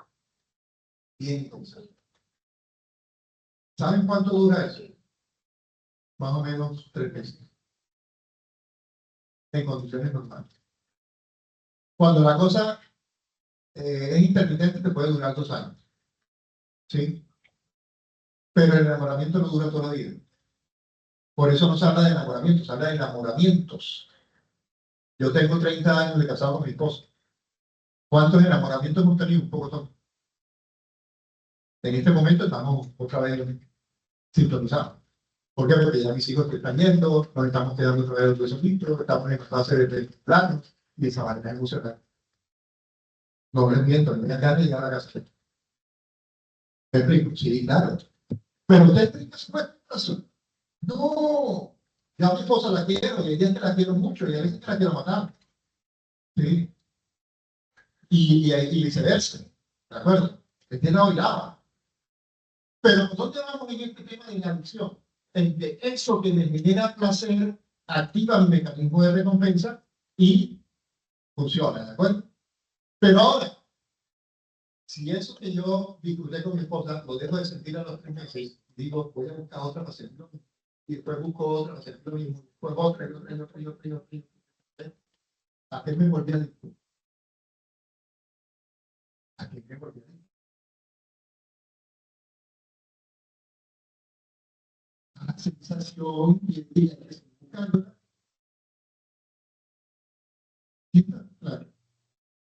Speaker 1: Bien interesante. ¿Saben cuánto dura eso? Más o menos 3 meses. En condiciones normales. Cuando la cosa es intermitente, te puede durar 2 años. ¿Sí? Pero el enamoramiento no dura toda la vida. Por eso no se habla de enamoramiento, se habla de enamoramientos. Yo tengo 30 años de casado con mi esposa. ¿Cuántos enamoramientos hemos tenido? Un poco todo. En este momento estamos otra vez sintonizados. ¿Por qué? Porque ya mis hijos están yendo, nos estamos quedando otra vez de esos filtros, estamos en fase de planos y esa manera emocional. No les miento, no me ganas de llegar a la casa. ¿Me explico? Sí, claro. Pero usted explica su razón. No, ya a mi esposa la quiero y hay días que la quiero mucho y a veces que la quiero matar. ¿Sí? Y viceversa. ¿De acuerdo? Entienda hoy lava. Pero ¿dónde vamos en este tema de la adicción? En que eso que me genera placer activa mi mecanismo de recompensa y funciona, ¿de acuerdo? Pero ahora, si eso que yo disfruté con mi esposa lo dejo de sentir a los 3 meses, digo, voy a buscar otra para hacer lo mismo. Y después busco otra para hacer lo mismo. Después otra y otra y otra y otra y otra. ¿A qué me volví adicto? ¿A qué me volví adicto? A la sensación y el día que estoy buscando. Claro.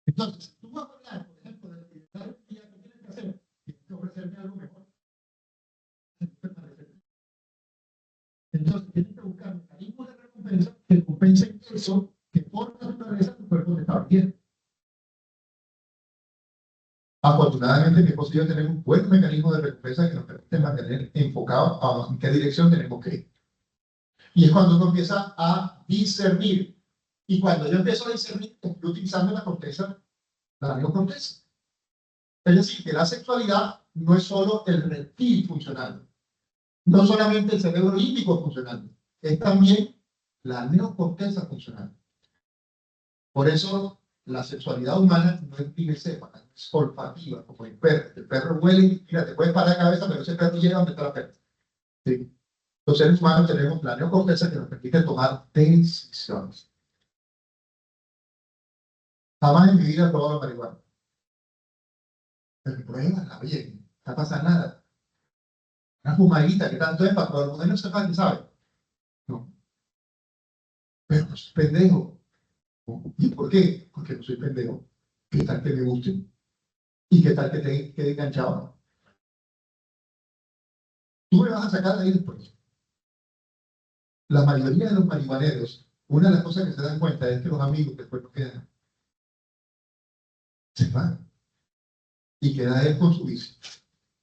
Speaker 1: Entonces, si tú vas a hablar, por ejemplo, de la actividad que tienes que hacer, tienes que ofrecerme algo mejor. Entonces, tienes que buscar mecanismos de recompensa que compensen eso que por naturaleza tu cuerpo te está pidiendo. Afortunadamente, mi esposo y yo tenemos un buen mecanismo de recompensa que nos permite mantener enfocado a en qué dirección tenemos que ir. Y es cuando uno empieza a discernir. Y cuando yo empiezo a discernir, estoy utilizando la corteza, la neocorteza. Es decir, que la sexualidad no es solo el reptil funcionando, no solamente el cerebro límbico funcionando, es también la neocorteza funcionando. Por eso, la sexualidad humana no es kinesépata, es olfativa, como el perro. El perro huele y mira, te puedes parar la cabeza, pero ese perro llega donde está la perra. ¿Sí? Los seres humanos tenemos la neocorteza que nos permite tomar decisiones. Jamás en mi vida he probado la marihuana. Pero pruébala, oye, no está pasando nada. Una fumadita que tanto es para probar, el modelo sepa que sabe. No. Pero no soy pendejo. ¿Y por qué? Porque no soy pendejo. ¿Qué tal que me guste? ¿Y qué tal que te quede enganchado? Tú me vas a sacar de ahí después. La mayoría de los marihuaneros, una de las cosas que se dan cuenta es que los amigos después no quedan. Se van. Y queda él con su vicio.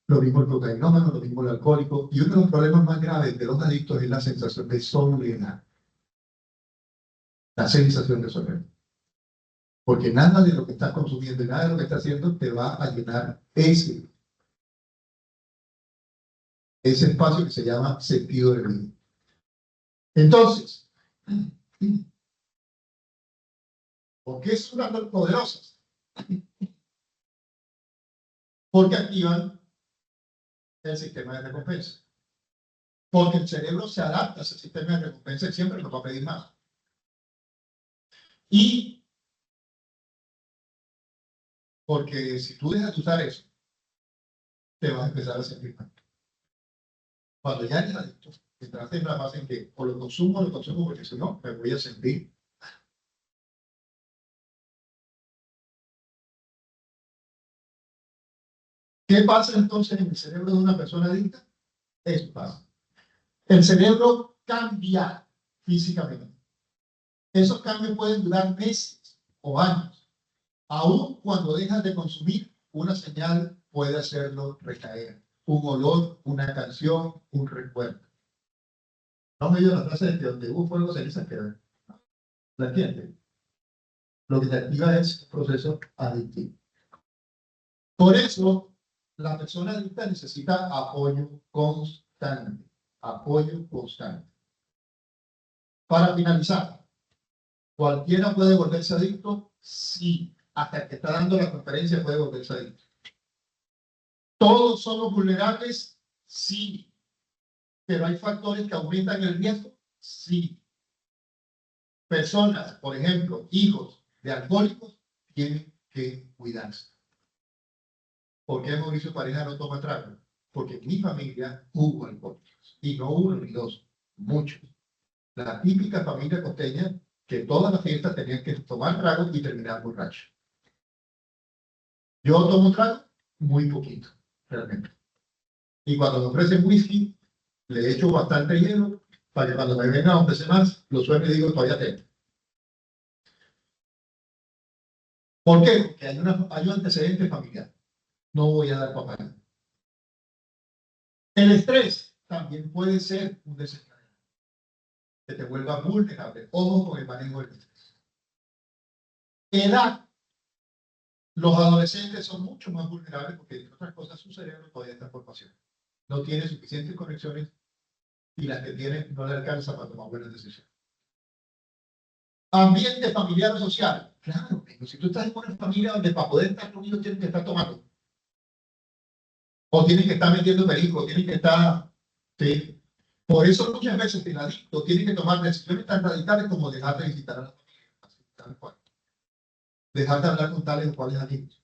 Speaker 1: Lo mismo el cocainómano, lo mismo el alcohólico. Y uno de los problemas más graves de los adictos es la sensación de soledad. La sensación de soledad. Porque nada de lo que estás consumiendo y nada de lo que estás haciendo te va a llenar ese espacio que se llama sentido de vida. Entonces, ¿por qué son tan poderosas? Porque activan el sistema de recompensa. Porque el cerebro se adapta a ese sistema de recompensa y siempre nos va a pedir más. Y porque si tú dejas de usar eso, te vas a empezar a sentir mal. Cuando ya eres adicto, entraste en la fase en que o lo consumo porque si no, me voy a sentir. ¿Qué pasa entonces en el cerebro de una persona adicta? Eso pasa. El cerebro cambia físicamente. Esos cambios pueden durar meses o años. Aún cuando dejas de consumir, una señal puede hacerlo recaer. Un olor, una canción, un recuerdo. No me dio la frase de que donde hubo fuego ceniza queda. ¿La entiendes? Lo que te activa es el proceso adictivo. Por eso, la persona adicta necesita apoyo constante. Apoyo constante. Para finalizar, ¿cualquiera puede volverse adicto? Sí. Hasta el que está dando la conferencia puede volverse adicto. ¿Todos somos vulnerables? Sí. ¿Pero hay factores que aumentan el riesgo? Sí. Personas, por ejemplo, hijos de alcohólicos, tienen que cuidarse. ¿Por qué Mauricio Pareja no toma trago? Porque en mi familia hubo alcohólicos. Y no uno ni dos, muchos. La típica familia costeña que todas las fiestas tenían que tomar trago y terminar borracho. Yo tomo trago muy poquito, realmente. Y cuando me ofrecen whisky, le echo bastante hielo para que cuando me venga a ofrecer más, lo suene y digo, todavía tengo. ¿Por qué? Porque hay un antecedente familiar. No voy a dar papaya. El estrés también puede ser un desencadenante que te vuelva vulnerable. Ojo con el manejo del estrés. Edad. Los adolescentes son mucho más vulnerables porque, entre otras cosas, su cerebro todavía está en formación. No tiene suficientes conexiones y las que tiene no le alcanza para tomar buenas decisiones. Ambiente familiar o social. Claro, si tú estás en una familia donde para poder estar reunidos tienen que estar tomando, o tienen que estar metiendo perico, o tienen que estar ¿Sí? Por eso muchas veces el adicto tiene que tomar decisiones tan radicales como dejar de visitar a la familia, así, tal cual. Dejar de hablar con tales o cuales amigos.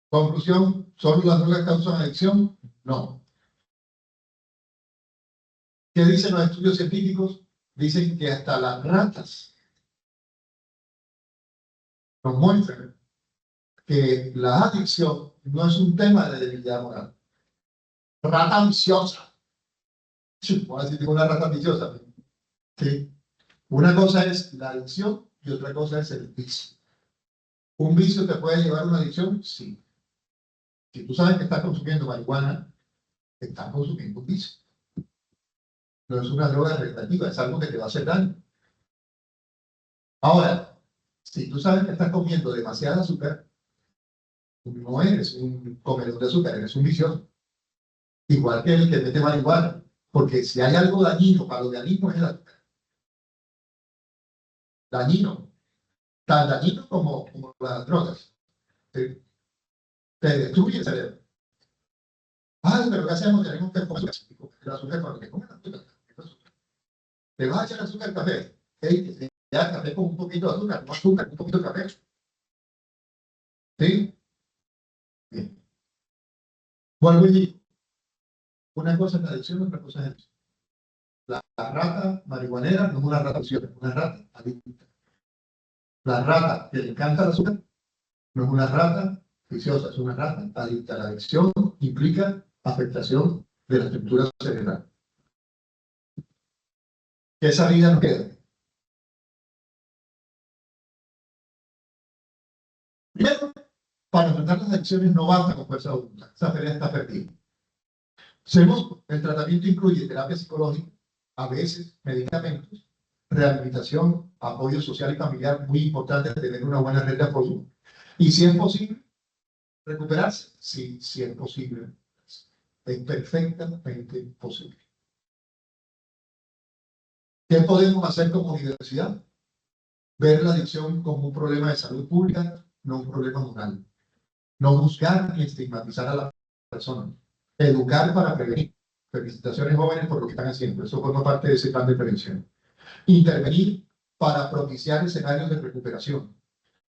Speaker 1: Conclusión, ¿solo las drogas causan adicción? No. ¿Qué dicen los estudios científicos? Dicen que hasta las ratas nos muestran que la adicción no es un tema de debilidad moral. Rata ambiciosa. Voy a decir que una rata ambiciosa. ¿Sí? Una cosa es la adicción y otra cosa es el vicio. ¿Un vicio te puede llevar a una adicción? Sí. Si tú sabes que estás consumiendo marihuana, estás consumiendo un vicio. No es una droga recreativa, es algo que te va a hacer daño. Ahora, si tú sabes que estás comiendo demasiada azúcar, tú no eres un comedor de azúcar, eres un vicioso. Igual que el que mete marihuana. Porque si hay algo dañino para los organismos es el azúcar. Dañino. Tan dañino como las drogas. ¿Sí? Te destruye el cerebro. Ay, pero ¿qué hacemos? Tenemos que comer azúcar. El azúcar para que comen azúcar. Te vas a echar azúcar al café. Hey, ya café con un poquito de azúcar, no azúcar, un poquito de café. ¿Sí? Bien. Vuelvo y digo, una cosa es la adicción, otra cosa es el vicio. La rata marihuanera no es una rata adicción, es una rata adicta. La rata que le encanta el azúcar no es una rata viciosa, es una rata adicta. La adicción implica afectación de la estructura cerebral. ¿Qué salida nos queda? Primero, para tratar las adicciones no basta con fuerza de voluntad. Esa pelea está perdida. Segundo, el tratamiento incluye terapia psicológica, a veces medicamentos, rehabilitación, apoyo social y familiar, muy importante tener una buena red de apoyo. Y si es posible, recuperarse. Sí, si es posible. Es perfectamente posible. ¿Qué podemos hacer como universidad? Ver la adicción como un problema de salud pública, no un problema moral. No juzgar ni estigmatizar a la persona. Educar para prevenir. Felicitaciones jóvenes por lo que están haciendo. Eso forma parte de ese plan de prevención. Intervenir para propiciar escenarios de recuperación.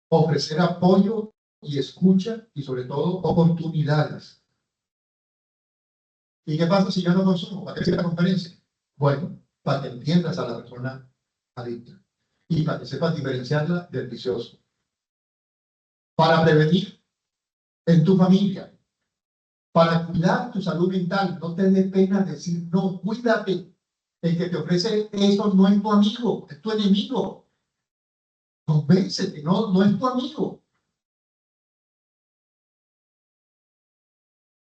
Speaker 1: Ofrecer apoyo y escucha y sobre todo oportunidades. ¿Y qué pasa si yo no consumo? ¿Para qué sirve la conferencia? Bueno, para que entiendas a la persona adicta y para que sepas diferenciarla del vicioso. Para prevenir en tu familia, para cuidar tu salud mental, no te dé pena decir no, cuídate. El que te ofrece eso no es tu amigo, es tu enemigo. Convéncete, no es tu amigo.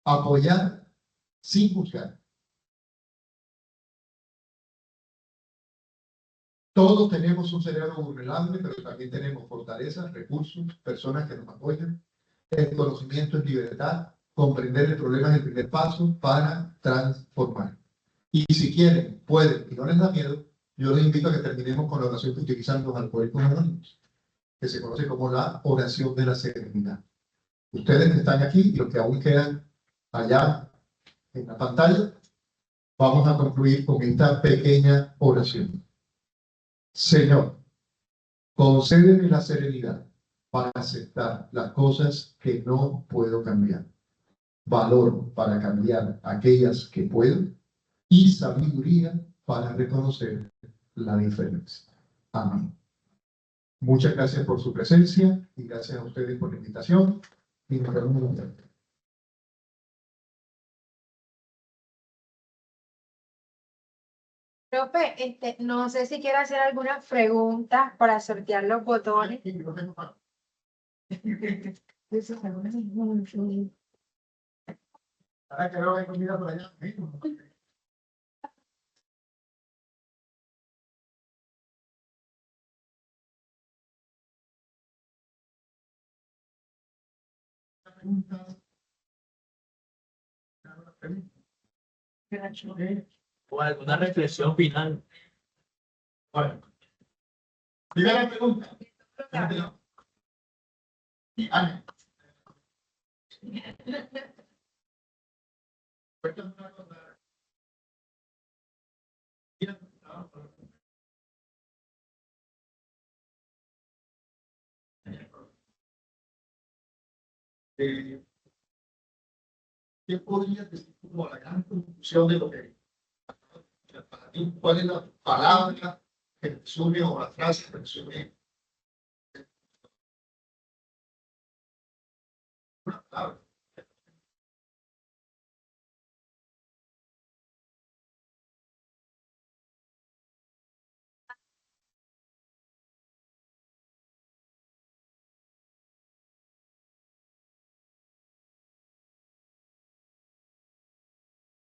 Speaker 1: Apoyar sin juzgar. Todos tenemos un cerebro vulnerable, pero también tenemos fortalezas, recursos, personas que nos apoyan. El conocimiento es libertad. Comprender el problema es el primer paso para transformar. Y si quieren, pueden, y no les da miedo, yo les invito a que terminemos con la oración que utilizan los alcohólicos anónimos, que se conoce como la oración de la serenidad. Ustedes que están aquí y los que aún quedan allá en la pantalla, vamos a concluir con esta pequeña oración. Señor, concédeme la serenidad para aceptar las cosas que no puedo cambiar, valor para cambiar aquellas que puedo y sabiduría para reconocer la diferencia. Amén. Muchas gracias por su presencia y gracias a ustedes por la invitación y nos vemos.
Speaker 3: Profe, no sé si quiere hacer algunas preguntas para sortear los botones.
Speaker 1: Ahora que no hay comida por allá.
Speaker 2: O alguna reflexión final.
Speaker 1: Bueno, primera pregunta. Ana. Cuéntame una cosa. Eh, ¿Qué podría decir como la gran conclusión de lo que para ti, cuál es la palabra que resume o la frase que resume una palabra?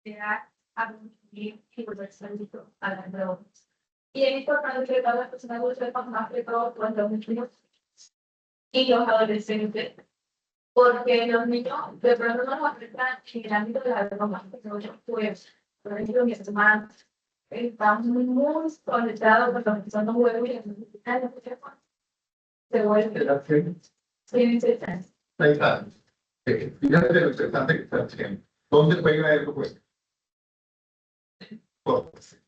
Speaker 4: Llegar a vivir y volverse adicto a las drogas. Y es importante que todas las personas adultas, más que todo, cuando los niños y los adolescentes, porque los niños de pronto no nos afectan en el ámbito de las drogas, porque pues, por ejemplo, mis hermanos están muy conectados con los que son los huevos y las necesidades de se vuelven.
Speaker 1: Ahí está. Fíjate lo interesante que está haciendo. ¿Dónde juega eso? Pues,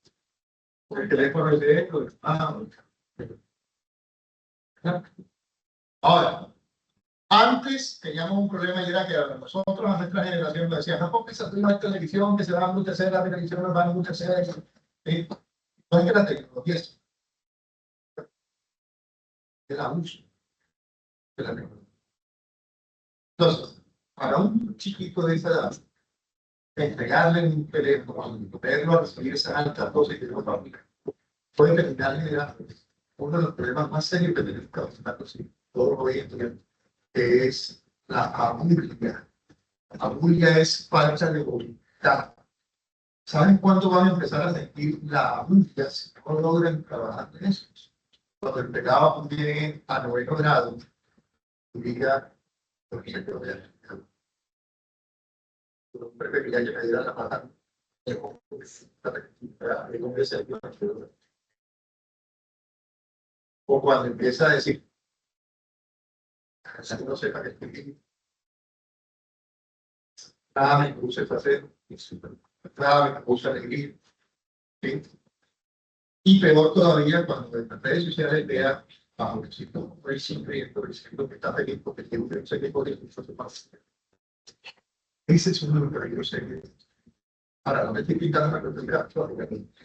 Speaker 1: por el teléfono es de esto. Ahora, antes teníamos un problema y era que a nosotros, a nuestra generación, nos decían, no, porque esa es la televisión, que se va a embutecer, la televisión nos va a embutecer. No es que la tecnología es el abuso de la tecnología. Entonces, para un chiquito de esa edad, entregarle un teléfono, poderlo a recibir esa alta dosis de dopamina, puede terminar uno de los problemas más serios que tenemos que afrontar todos hoy en día, que es la abulia. La abulia es falta de voluntad. ¿Saben cuándo van a empezar a sentir la abulia si no logran trabajar en eso? Cuando empezaba bien a 9º grado, diría, porque yo creo que ya me diera la mano. O cuando empieza a decir, no sepa que estoy bien, nada me puse a hacer, nada me puse a alegría. ¿Sí? Y peor todavía cuando en las redes sociales vea a un chico muy simple, por ejemplo, que está feliz porque tiene un sé qué poder de paz. Ese es uno de los peligros serios. Ahora, no me estoy pintando una cosa grave,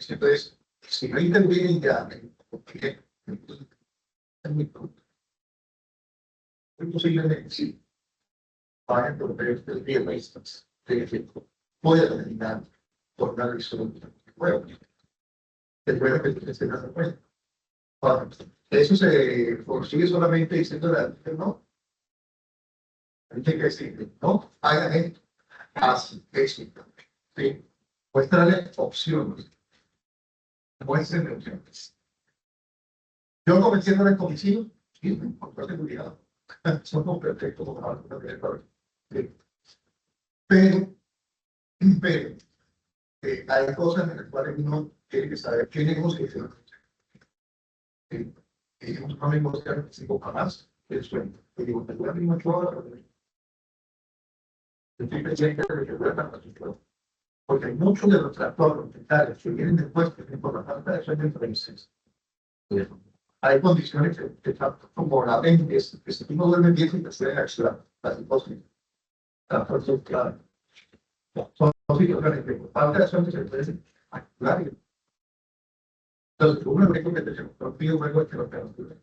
Speaker 1: entonces, si no intervienen ya, porque es muy pronto. Muy posiblemente sí. Vayan por medio del día de efecto. Puede terminar por una visión de juego. El juego que se da cuenta. Ahora, eso se consigue solamente diciendo la gente no. Hay que decir, no, hagan esto, haz eso. Sí. Muéstrale opciones. Muéstrenle opciones. Yo convenciéndole con mis hijos, sí, con toda seguridad. Somos perfectos como algo de pero hay cosas en las cuales uno tiene que saber qué negocio es el que ellos no negocian sin jamás el sueño. Y digo, te voy a abrir mucho ahora, estoy pendiente de que voy a dar porque hay muchos de los trastornos mentales que vienen después que por la falta de sueño influencias. Hay condiciones que como la mente, que si tú no duermes bien, se te suele accionar, la psicosis, trastornos clave. Son situaciones que por falta de sueño se pueden activar. Entonces, uno ve que te pido algo que lo tengo que ver.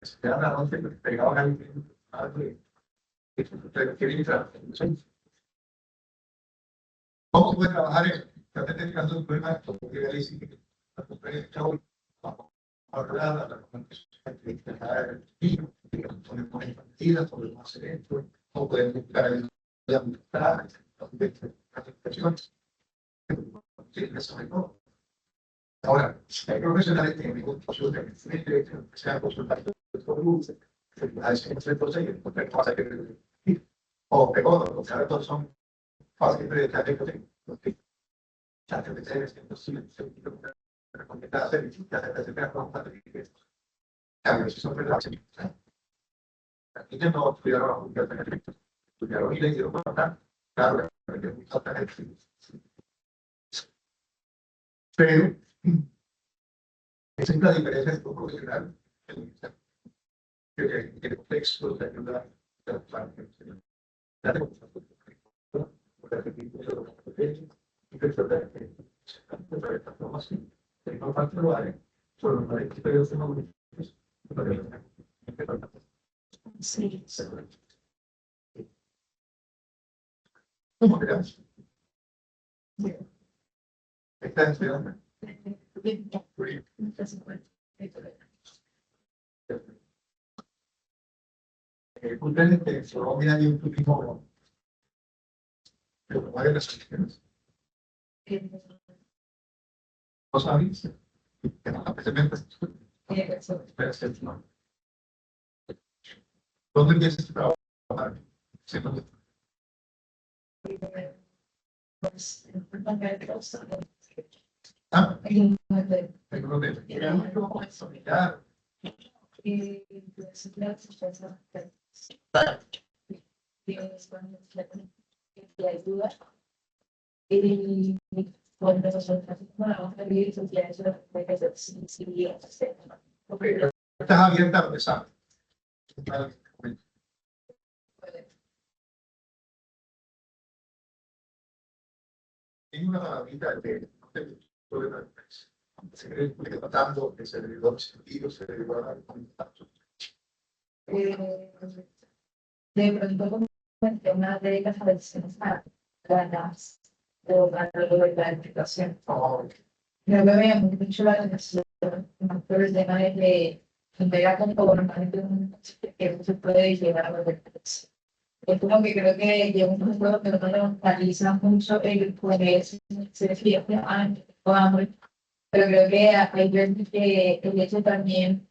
Speaker 1: Se da la noche que pegaba a alguien, que viene ¿cómo puede trabajar eso? Ya te estoy dando un problema, porque ya le hice que la conferencia hoy, hablar la comunicación, sobre partidas, sobre más eventos, o pueden buscar en la mitad, sí, eso es todo. Ahora, hay profesionales que tienen consulta que sean consultores por luz, a ese proceso, porque pasa que o peor, o sea, todos son fáciles de detectar. Ya que te es imposible recomendar servicios que se vean con patentes. A ver si son verdades. Aquí ya no cuidar a un estudiaron y le dieron para claro, pero esa es la diferencia entre un profesional que el contexto de ayuda
Speaker 3: Sí.
Speaker 1: Está estudiando. Ustedes que se lo miran y un turismo, pero varias regiones. ¿No sabéis? Que no aparentemente no. ¿Dónde empiezas a trabajar? Siempre. Ah, tengo de ya.
Speaker 4: Y cuando nosotros vamos a vivir
Speaker 1: Ok, estás abierta a empezar. Hay una palabrita de se cree tratando que se derivó sentido, se derivó a contacto.
Speaker 4: de pronto como el tema de las adicciones a ganas o a la planificación. Creo que veía mucho la relación por el tema de que entrega con todo normalmente que no se puede llevar a la reflexión. Es como que creo que llega un punto donde uno analiza mucho el poder se refiere a hambre, pero creo que hay veces que el hecho también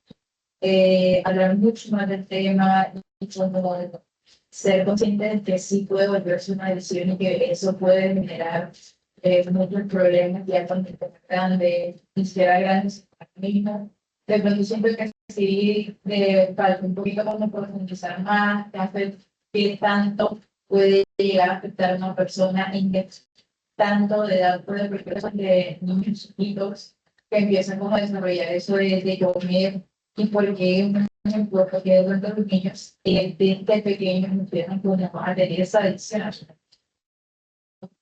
Speaker 4: hablar mucho más del tema y como ser consciente de que sí puede volverse una adicción y que eso puede generar muchos problemas ya cuando está grande, y sea grande mismo. De pronto siento que sí, para un poquito como profundizar más, hacer qué tanto puede llegar a afectar a una persona en qué tanto de edad puede afectar de niños chiquitos que empiezan como a desarrollar eso de comer y por qué porque de pronto los niños desde pequeños empiezan a tener esa adicción.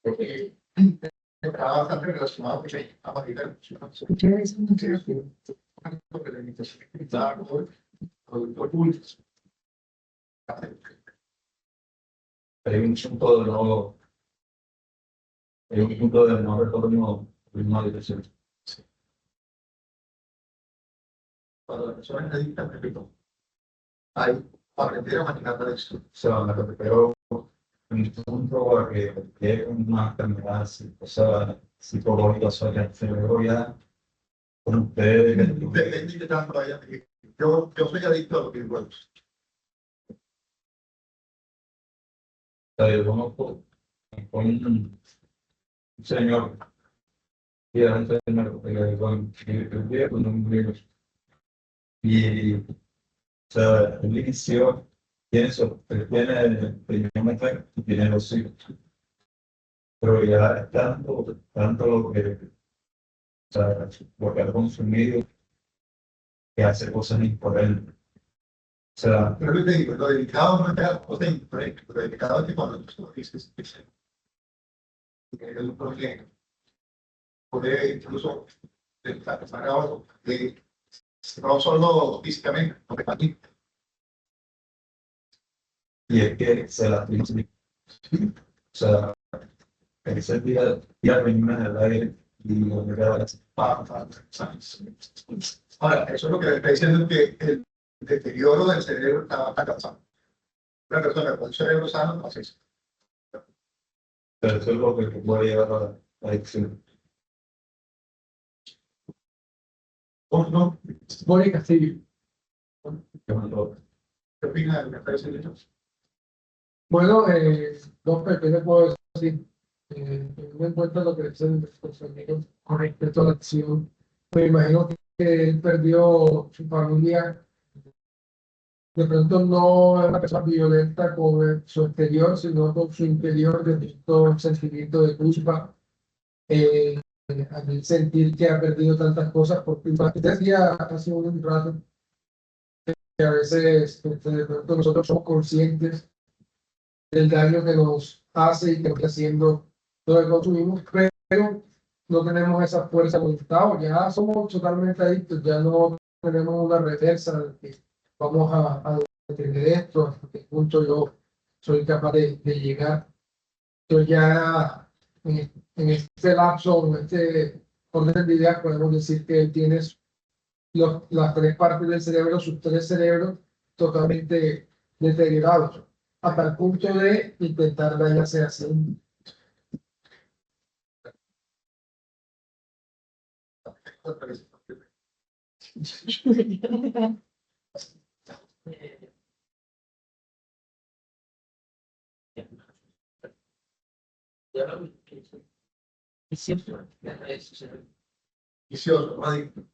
Speaker 1: Porque está bastante relacionado con la manera
Speaker 5: Hay un punto de no, hay un punto de no retorno de una dirección.
Speaker 1: para las personas adictas, repito, hay para aprender a manejar la adicción.
Speaker 5: O sea, me refiero en un punto a que es una enfermedad psicológica, o sea, que el cerebro ya, con ustedes,
Speaker 1: Depende de tanto vaya. Yo soy adicto a los videojuegos.
Speaker 5: yo conozco con un señor que era un señor que con un libro. Y, o sea, el inicio tiene eso, tiene el primer efecto y tiene los hijos. Pero ya es tanto lo que, o sea, lo que ha consumido que hace cosas incoherentes. O sea,
Speaker 1: Pero yo te digo, lo delicado no es la cosa incorrecta, lo delicado es que cuando tú dices que es un problema, puede incluso estar grabado de no solo físicamente, sino mentalmente.
Speaker 5: y es que se la tiene, o sea, ese día venimos en el aire y lo que queda es
Speaker 1: Ahora, eso es lo que le está diciendo que el deterioro del cerebro está causando. Una persona con un cerebro sano no hace eso.
Speaker 5: pero eso es lo que puede llevar a la adicción.
Speaker 1: ¿O no?
Speaker 6: Mónica, sí.
Speaker 1: ¿Qué opina de lo que está diciendo?
Speaker 6: Bueno, no, pero ¿qué le puedo decir? Teniendo en cuenta lo que dicen nuestros amigos con respecto a la acción, me imagino que él perdió su familia de pronto no es una persona violenta con su exterior, sino con su interior, de un sentimiento de culpa, al sentir que ha perdido tantas cosas por culpa. Usted decía hace un rato que a veces de pronto nosotros somos conscientes del daño que nos hace y que nos está haciendo todo lo que consumimos, pero no tenemos esa fuerza de voluntad, o ya somos totalmente adictos, ya no tenemos una reversa de que vamos a detener esto, hasta qué punto yo soy capaz de llegar. Yo ya en este lapso, en este orden de ideas, podemos decir que tienes las tres partes del cerebro, sus tres cerebros totalmente deteriorados, hasta el punto de intentar dañarse así.
Speaker 1: Vicioso, no adicto.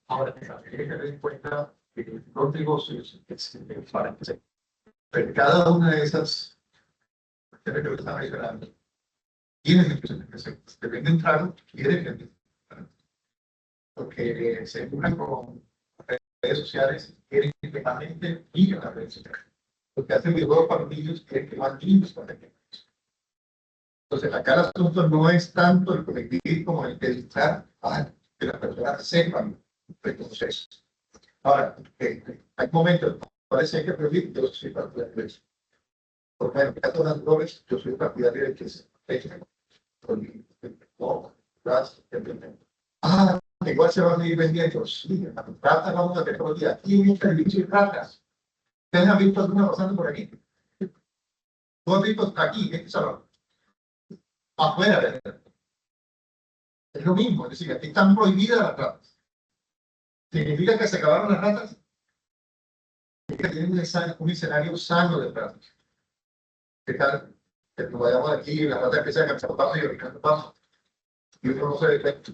Speaker 1: Ahora, hay que tener en cuenta que los negocios pero cada una de esas cuestiones que lo están mencionando tienen que venden trago y de vender porque se unen con redes sociales, quieren que la gente viva en las redes sociales. Lo que hacen videojuegos para los niños quieren que más niños para que. Entonces, acá el asunto no es tanto el colectivo como el dedicar a que las personas sepan reconocer. Ahora, hay momentos, parece que prohibir, yo soy partidario de eso. Por ejemplo, en el caso de las drogas, yo soy partidario de que se igual se van a ir vendiendo. Sí, las ratas vamos a tener todo el día. Aquí hay un servicio de ratas. ¿Ustedes han visto alguna pasando por aquí? ¿Tú has visto aquí, en este salón? Afuera. Es lo mismo, es decir, aquí están prohibidas las ratas. ¿Significa que se acabaron las ratas? Significa que tienen un escenario sano de ratas. ¿Qué tal? Que nos vayamos de aquí y las ratas empiezan a caminar pasos y a brincar pasos. Y uno no se detecta.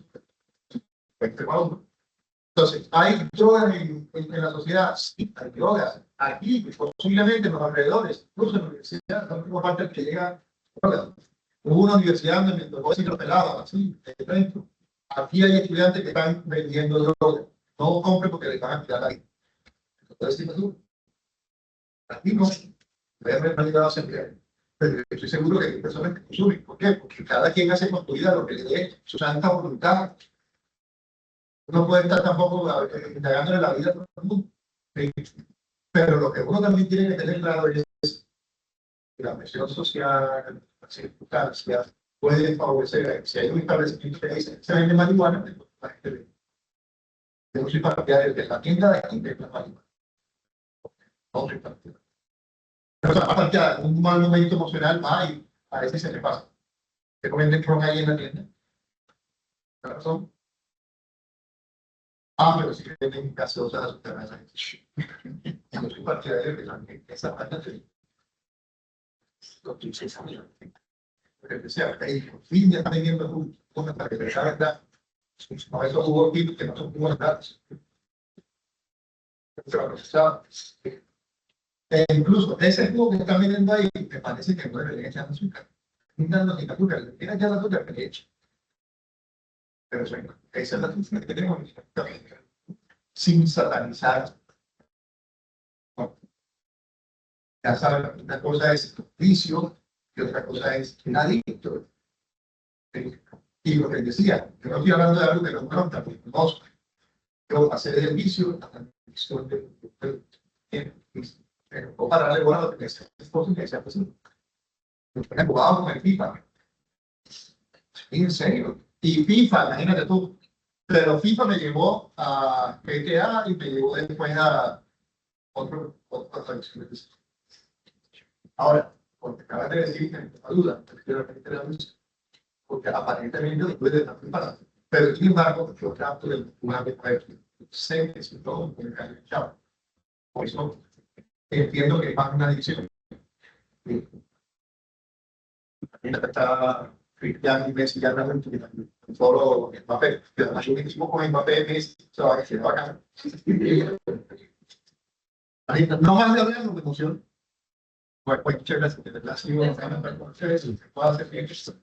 Speaker 1: Entonces, ¿hay drogas en la sociedad? Sí, hay drogas. Aquí, posiblemente en los alrededores, incluso en la universidad, no tengo parte que llega drogas. Hubo una universidad donde me tocó decirlo pelado, así, dentro. Aquí hay estudiantes que están vendiendo drogas. No compren porque les van a tirar ahí. Entonces, tú, aquí no. Déjame no llegar a ser. Pero estoy seguro que hay personas que consumen. ¿Por qué? Porque cada quien hace con su vida lo que le dé su santa voluntad. Uno puede estar tampoco indagándole la vida a todo el mundo. ¿Sí? Pero lo que uno también tiene que tener claro es que la presión social, las circunstancias, pueden favorecer. Si hay un establecimiento que dice se vende marihuana, la gente ve. Yo no soy partidario de la tienda de aquí, de la marihuana. No soy partidario. Pero aparte, un mal momento emocional va y a veces se le pasa. Se venden ron ahí en la tienda. ¿La razón? Pero si tienen gaseosas subterráneas. Yo soy partidario de que esa parte de pero que sea, fin ya está vendiendo una para que te salga. A veces hubo tipos que no son muy datos. Incluso ese jugo que están vendiendo ahí, me parece que no debería echar azúcar. No sin azúcar, le tienen echar azúcar que le eche. Pero esa es la función que tenemos sin satanizar. Ya saben, una cosa es vicio y otra cosa es un adicto. Y lo que decía, que no estoy hablando de algo que no conozca, porque conozco. Yo hacer el vicio, la adicción pero no para darle bola a lo que es posible que sea posible. Por ejemplo, vamos con el FIFA. En serio. Y FIFA, imagínate tú. Pero FIFA me llevó a GTA y me llevó después a otro acciones. Ahora, porque acabas de decir que me da duda, porque aparentemente después de estar preparado. Pero sin embargo, yo trato de una vez sé que si todo puede caer chavo. Por eso entiendo que es más una adicción. Está Cristiano y Messi ya realmente solo Mbappé. Además, yo mismo con Mbappé, Messi, se va a decir bacán. No más de hablar, no me emociona. Pues muchas gracias, de verdad, sí, bueno, para ustedes, que pueda hacer bien esto.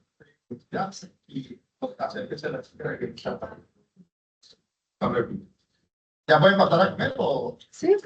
Speaker 1: Ya, y hacer que se la espera que a ver. ¿Ya pueden pasar a comer o?
Speaker 3: Sí.